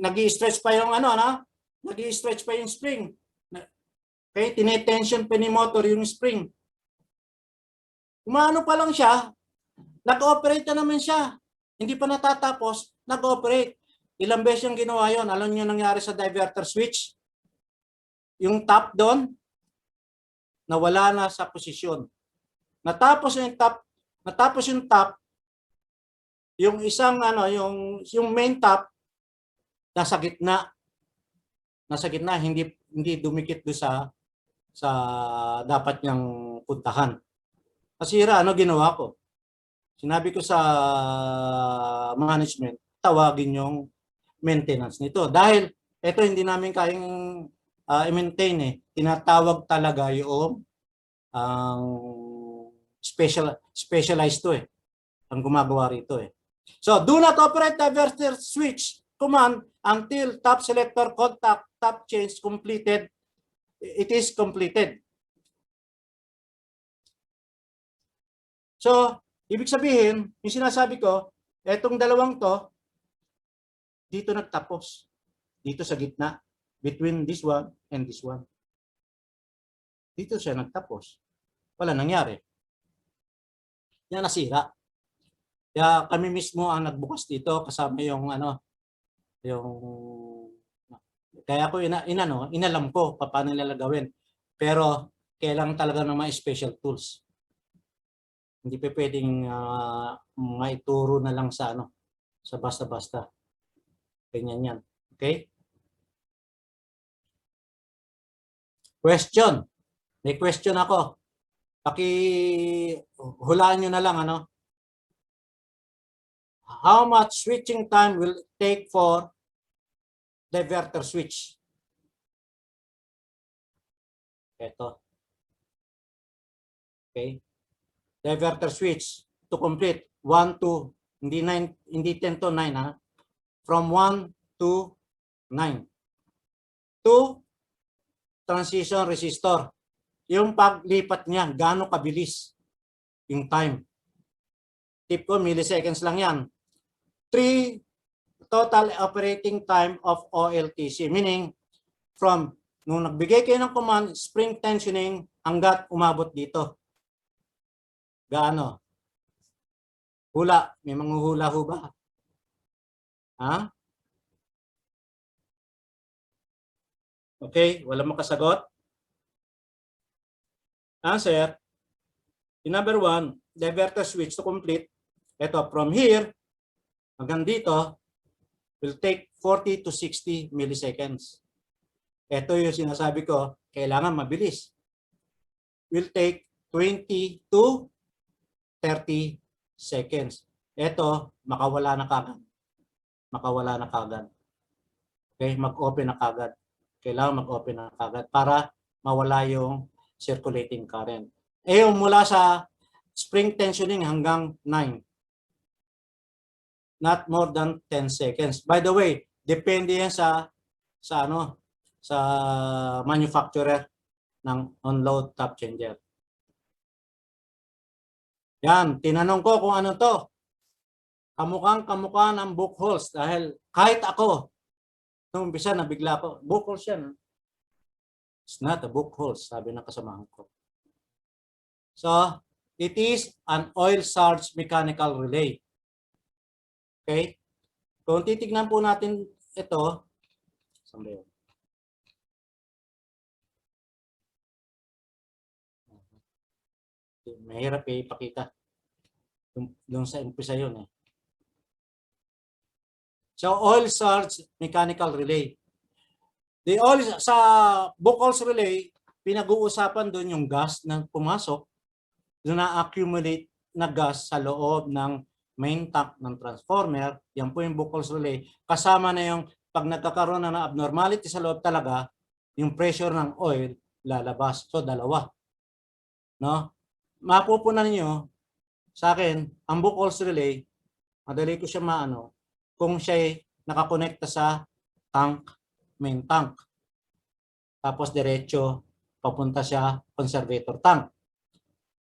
Nag-i-stretch pa yung nag-i-stretch pa yung spring. Okay, tinetension pa ni motor yung spring. Umano pa lang siya, nag-operate na naman siya. Hindi pa natatapos, nag-operate. Ilang beses yung ginawa yun. Alam niyo nangyari sa diverter switch? Yung top doon, nawala na sa posisyon. Natapos yung top, yung isang yung main top, nasa gitna, hindi dumikit do sa dapat niyang puntahan. Nasira, ginawa ko? Sinabi ko sa management, tawagin yung maintenance nito. Dahil ito hindi namin kayang i-maintain Tinatawag talaga yung specialized to ang gumagawa rito So, do not operate diverter switch command until top selector contact top change completed. It is completed. So, ibig sabihin, yung sinasabi ko, etong dalawang to, dito nagtapos. Dito sa gitna. Between this one and this one. Dito siya nagtapos. Wala nangyari. Yan nasira. Kaya kami mismo ang nagbukas dito kasama yung kaya ako inalam ko paano nila gawin. Pero kailangan talaga ng mga special tools. Hindi pa pwedeng maituro na lang sa sa basta-basta. Ganyan yan. Okay? Question. May question ako. Hulaan nyo na lang How much switching time will it take for diverter switch? Ito. Okay. Diverter switch to complete 1 to hindi 10 to 9 from 1 to 9. 2 transition resistor. Yung paglipat niya gaano kabilis yung time. Tip ko milliseconds lang yan. 3 total operating time of OLTC, meaning from nung nagbigay kayo ng command spring tensioning hanggat umabot dito. Gaano? Hula. May manghuhula ho ba? Ha? Okay, wala makasagot. Answer. In number 1, diverter switch to complete. Ito, from here hanggang dito will take 40 to 60 milliseconds. Ito yung sinasabi ko, kailangan mabilis. Will take 20 to 30 seconds. Ito, makawala na kagad. Makawala na kagad. Okay, mag-open na kagad. Kailangan mag-open na kagad para mawala yung circulating current. Yung mula sa spring tensioning hanggang 9. Not more than 10 seconds. By the way, depende yan sa manufacturer ng on-load top changer. Yan, tinanong ko kung ano to. Kamukha ng Buchholz dahil kahit ako nung umpisa nabigla ko, Buchholz yan. It's not a Buchholz, sabi ng kasamahan ko. So, it is an oil surge mechanical relay. Okay? Kung titignan po natin ito, saan ba yun? Mahirap ipakita. Doon sa umpisa yun So, oil surge mechanical relay. The oil sa Buchholz relay, pinag-uusapan doon yung gas na pumasok, doon na-accumulate na gas sa loob ng main tank ng transformer. Yan po yung Buchholz relay. Kasama na yung pag nagkakaroon na ng abnormality sa loob talaga, yung pressure ng oil lalabas. So dalawa. No? Mapupunan niyo sa akin, ang Buchholz relay, madali ko siya maano kung siya nakakonekta sa tank, main tank. Tapos diretso papunta siya conservator tank.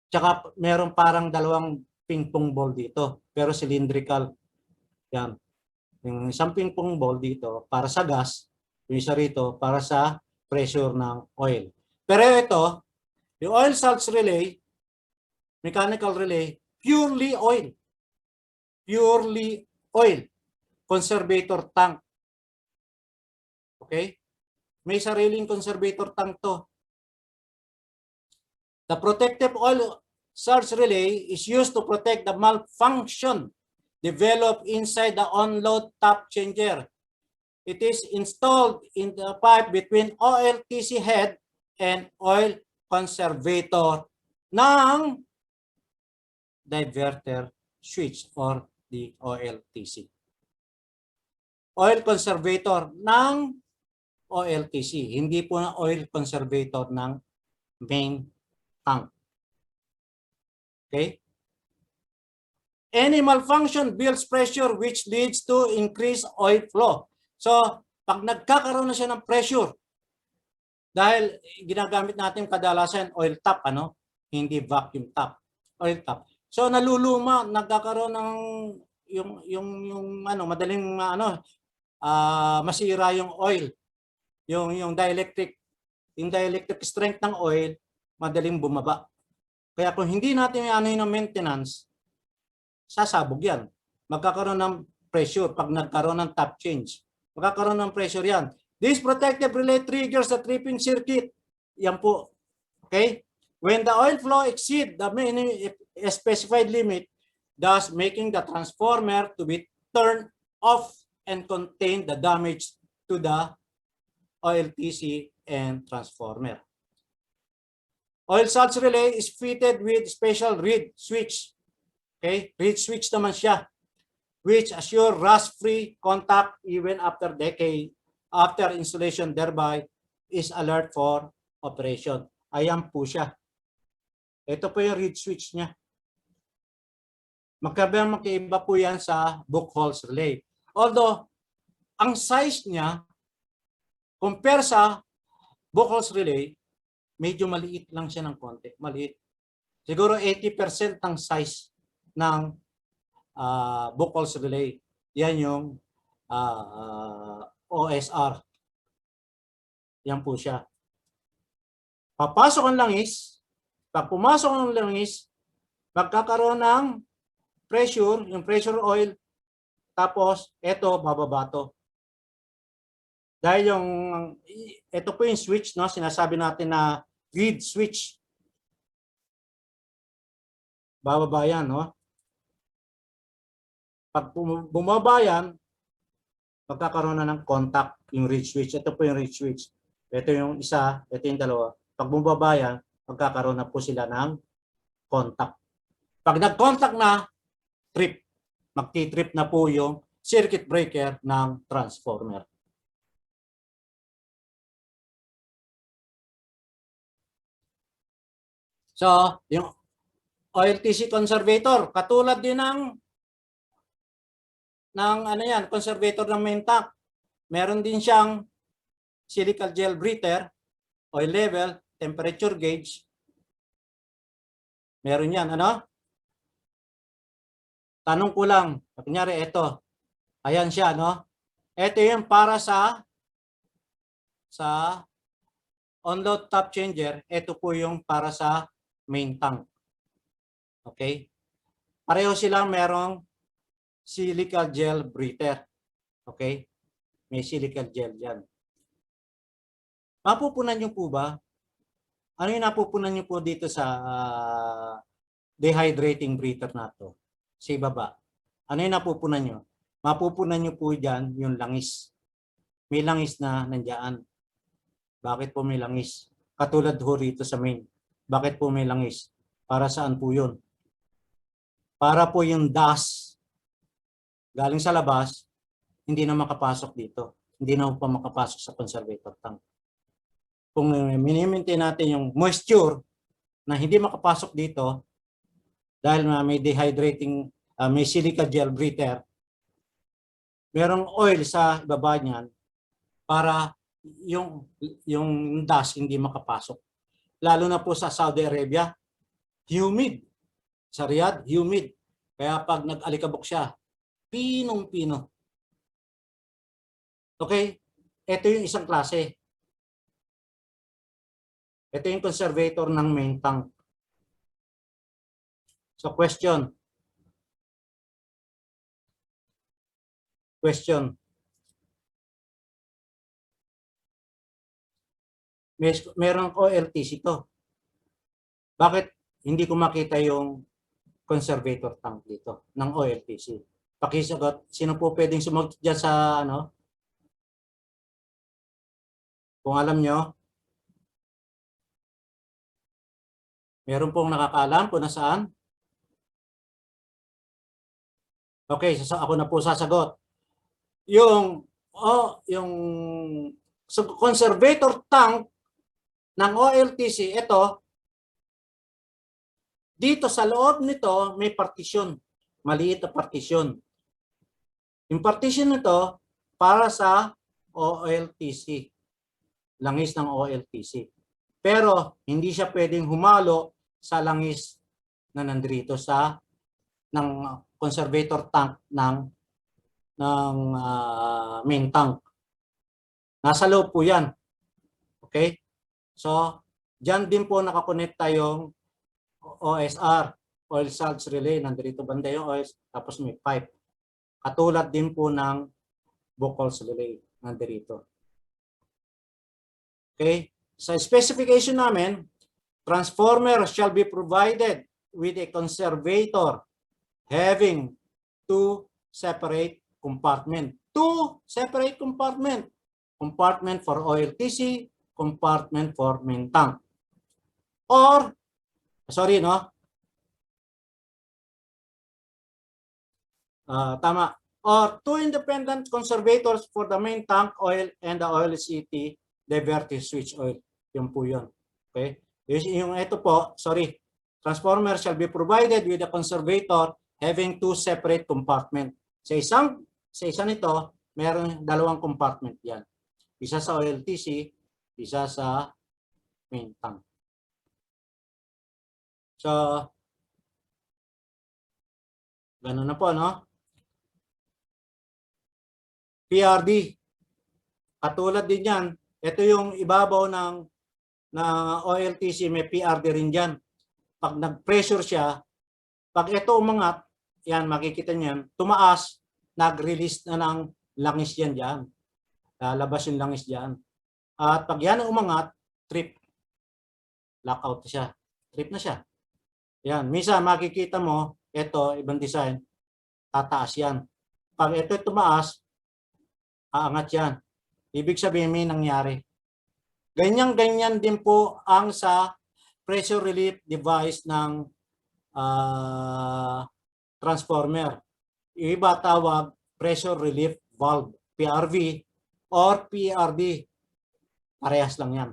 Tsaka meron parang dalawang ping-pong ball dito, pero cylindrical. Yan. Yung isang ping-pong ball dito para sa gas, yung isa rito para sa pressure ng oil. Pero ito, yung oil salts relay, mechanical relay, purely oil. Purely oil. Conservator tank. Okay? May sariling conservator tank to. The protective oil surge relay is used to protect the malfunction developed inside the on-load tap changer. It is installed in the pipe between OLTC head and oil conservator ng diverter switch or the OLTC. Oil conservator ng OLTC, hindi po na oil conservator ng main tank. Okay? Any malfunction builds pressure which leads to increased oil flow. So, pag nagkakaroon na siya ng pressure, dahil ginagamit natin kadalasan oil tap, ano? Hindi vacuum tap, oil tap. So, naluluma, nagkakaroon ng yung madaling masira yung oil. Yung dielectric strength ng oil, madaling bumaba. Kaya kung hindi natin yung maintenance, sasabog yan. Magkakaroon ng pressure pag nagkaroon ng tap change. Magkakaroon ng pressure yan. This protective relay triggers the tripping circuit. Yan po. Okay? When the oil flow exceeds the specified limit, thus making the transformer to be turned off and contain the damage to the OLTC and transformer. Oil salts relay is fitted with special reed switch. Okay, reed switch naman siya, which assure rust-free contact even after decade after installation, thereby is alert for operation. Ayan po siya. Ito po yung reed switch niya. Magkaiba po yan sa Buchholz relay. Although, ang size niya, compare sa Buchholz relay, medyo maliit lang siya ng konti. Maliit. Siguro 80% ng size ng Buchholz relay. Yan yung OSR. Yan po siya. Papasok ang langis. Pag pumasok ang langis, magkakaroon ng pressure, yung pressure oil, tapos ito, bababa to. Dahil ito po yung switch, no? Sinasabi natin na reed switch. Bababa yan, no? Pag bumaba yan, magkakaroon na ng contact yung reed switch. Ito po yung reed switch. Ito yung isa, ito yung dalawa. Pag bumaba yan, magkakaroon na po sila ng contact. Pag nag-contact na, trip. Magti-trip na po yung circuit breaker ng transformer. So, yung OLTC conservator, katulad din ng conservator ng main tank. Meron din siyang silica gel breather, oil level, temperature gauge. Meron yan, ano? Tanong ko lang, kunyari ito. Ayan siya, no? Ito yung para sa on-load tap changer. Ito po yung para sa main tank. Okay? Pareho silang merong silica gel breather. Okay? May silica gel yan. Mapupunan nyo po ba? Ano yung napupunan nyo po dito sa dehydrating breather na to? Sa ibaba. Ano yung napupunan nyo? Mapupunan nyo po dyan yung langis. May langis na nandiyan. Bakit po may langis? Katulad ho rito sa main. Bakit po may langis? Para saan po yun? Para po yung dust galing sa labas, hindi na makapasok dito. Hindi na pa makapasok sa conservator tank. Kung minimaintain natin yung moisture na hindi makapasok dito dahil may dehydrating, may silica gel breather, merong oil sa ibaba niyan para yung dust hindi makapasok. Lalo na po sa Saudi Arabia, humid. Sa Riyadh, humid. Kaya pag nag-alikabok siya, pinong-pino. Okay? Ito yung isang klase. Ito yung conservator ng main tank. So question. Question. Merong OLTC to. Bakit hindi ko makita yung conservator tank dito ng OLTC? Pakisagot. Sino po pwedeng sumagot dyan sa ano? Kung alam nyo, meron pong nakakaalam kung nasaan? Okay, ako na po sasagot. Yung conservator tank ng OLTC, ito, dito sa loob nito may partition. Maliit na partition. Yung partition nito para sa OLTC. Langis ng OLTC. Pero hindi siya pwedeng humalo sa langis na nandito sa ng conservator tank ng main tank. Nasa loob po yan. Okay? So, dyan din po nakakonekta yung OSR, oil salts relay. Nandito banda yung oil, tapos may pipe. Katulad din po ng Buchholz relay. Nandito. Okay? Sa specification namin, transformer shall be provided with a conservator having two separate compartment. Two separate compartment. Compartment for OLTC, compartment for main tank. Or, sorry no? Tama. Or two independent conservators for the main tank oil and the OLCT diverter switch oil. Yun po yun. Okay? Yung ito po, sorry. Transformer shall be provided with a conservator having two separate compartment. Sa isa nito, meron dalawang compartment yan. Isa sa OLTC, isa sa main tank. So, ganun na po, no? PRD. Katulad din yan, ito yung ibabaw ng OLTC, may PRD rin dyan. Pag nag-pressure siya, pag ito umangat, yan, makikita niyan, tumaas, nag-release na ng langis yan dyan. Lalabas yung langis dyan. At pag yan umangat, trip. Lockout siya. Trip na siya. Yan, minsan makikita mo, ito, ibang design, tataas yan. Pag ito tumaas, aangat yan. Ibig sabihin may nangyari. Ganyan-ganyan din po ang sa pressure relief device ng transformer. Iba tawag pressure relief valve, PRV or PRD. Parehas lang yan.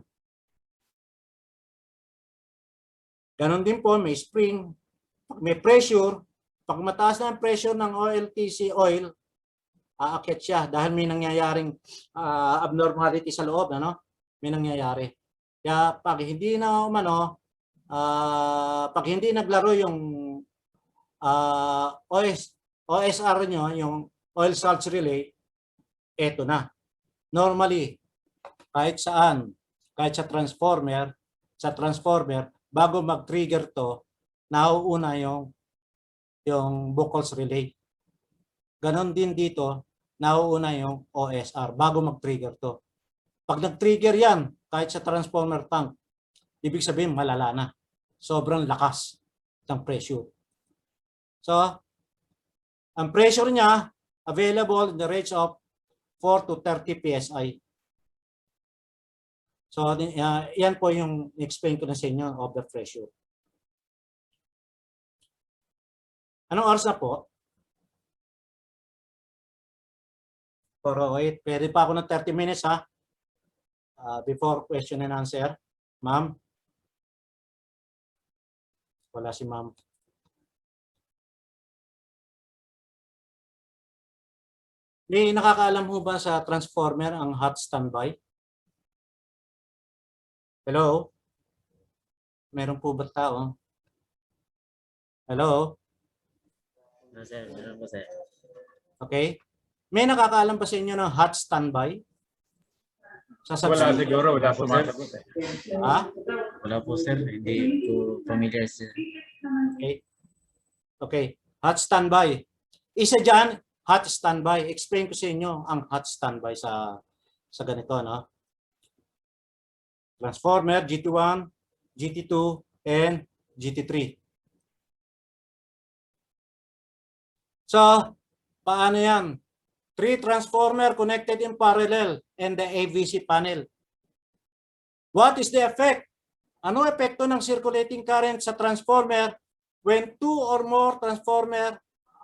Ganon din po, may spring. Pag may pressure, pag mataas na ang pressure ng OLTC oil, aakyat siya dahil may nangyayaring abnormality sa loob, ano? May nangyayari. Kaya pag hindi na pag hindi naglaro yung OSR nyo, yung oil salts relay, eto na. Normally, kahit saan, kahit sa transformer, bago mag-trigger to, nauuna yung Buchholz relay. Ganon din dito, nauuna yung OSR bago mag-trigger to. Pag nag-trigger yan, kahit sa transformer tank, ibig sabihin malala na. Sobrang lakas ng pressure. So, ang pressure niya, available in the range of 4 to 30 PSI. So, yan po yung explain ko na sa inyo of the pressure. Anong oras na po? 4:08. Pwede pa ako ng 30 minutes ha? Before question and answer. Ma'am? Wala si ma'am. May nakakaalam ho ba sa transformer ang hot standby? Hello? Meron po ba tao? Hello? Sir, meron po, sir. Okay. May nakakaalam pa sa inyo ng hot standby? Wala siguro, wala sumasagot eh. Ha? Wala po, sir. Hindi po familiar, sir. Okay. Okay. Hot standby. Isa dyan, hot standby. Explain ko sa inyo ang hot standby sa ganito, no? Transformer, GT1, GT2, and GT3. So, paano yan? 3 transformer connected in parallel and the AVC panel. What is the effect? Ano epekto ng circulating current sa transformer when 2 or more transformer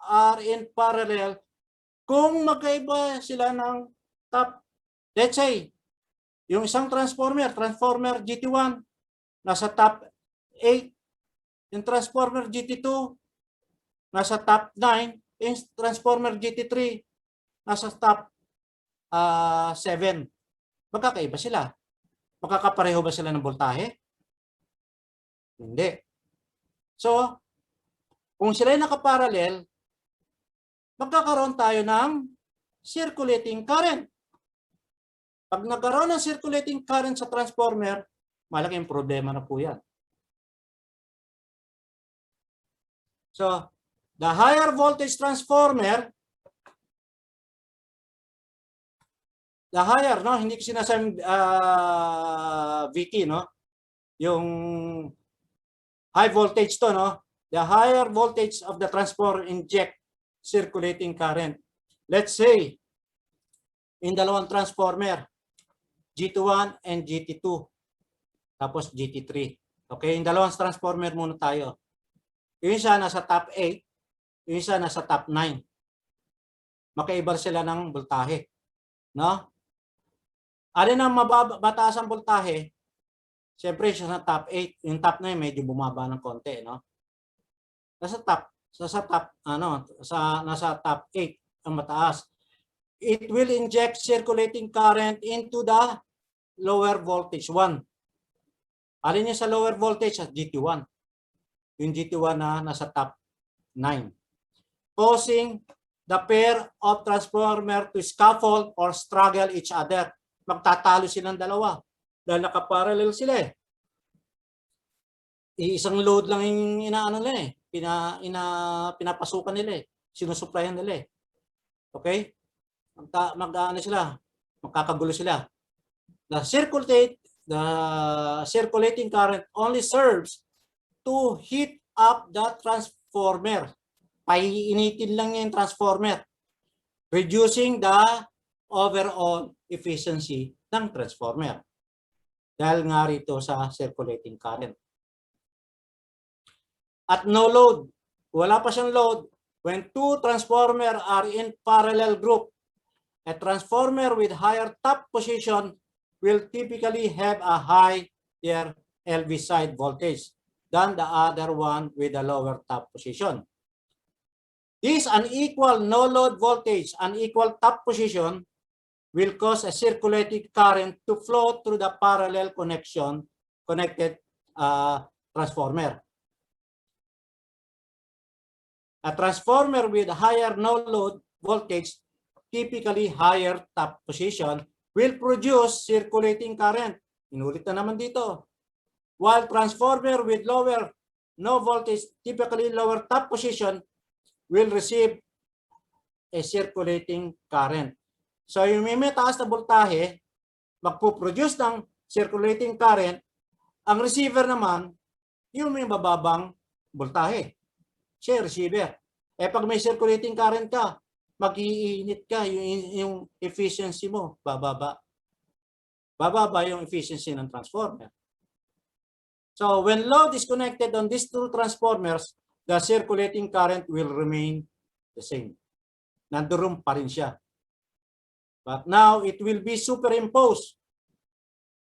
are in parallel kung magkaiba sila ng top? Let's say, yung isang transformer GT1, nasa top 8. Yung transformer GT2, nasa top 9. Yung transformer GT3, nasa top 7. Magkakaiba sila. Magkakapareho ba sila ng voltahe? Hindi. So, kung sila ay nakaparallel, magkakaroon tayo ng circulating current. Pag nagkaroon ng circulating current sa transformer, malaking problema na po yan. So, the higher voltage transformer, the higher, no? Hindi ko sinasabing VT, no? Yung high voltage to, no? The higher voltage of the transformer inject circulating current. Let's say, in dalawang transformer, GT1 and GT2, tapos GT3. Okay, in dalawang transformer muna tayo. Yung isa nasa top 8, yung isa nasa top 9. Makaiba sila ng voltahe, no? Alin ang mataas ang voltahe? Siyempre siya sa top 8, yung top 9 medyo bumaba ng konti, no? Nasa top 8 ang mataas. It will inject circulating current into the lower voltage 1. Alin niya sa lower voltage? Sa GT1. Yung GT1 na nasa top 9. Causing the pair of transformer to scuffle or struggle each other. Magtatalo silang dalawa. Dahil nakaparallel sila eh. Isang load lang yung inaano nila eh. Pinapasukan nila eh. Sinusuplayan nila eh. Okay? Magkakagulo sila. The circulating current only serves to heat up the transformer. Paiinitin lang yung transformer, reducing the overall efficiency ng transformer. Dahil nga rito sa circulating current. At no load, wala pa siyang load, when 2 transformer are in parallel group, a transformer with higher top position will typically have a higher LV side voltage than the other one with a lower top position. This unequal no-load voltage, unequal top position, will cause a circulating current to flow through the parallel connected transformer. A transformer with higher no-load voltage, typically higher top position, will produce circulating current. Inulit na naman dito. While transformer with lower no voltage, typically lower top position, will receive a circulating current. So yung may taas na voltahe, magpo-produce ng circulating current. Ang receiver naman, yung may bababang voltahe. Siya receiver. Pag may circulating current ka, mag-iinit ka, yung efficiency mo bababa. bababa yung efficiency ng transformer. So when load is connected on these two transformers, the circulating current will remain the same. Nandoon pa rin siya. But now it will be superimposed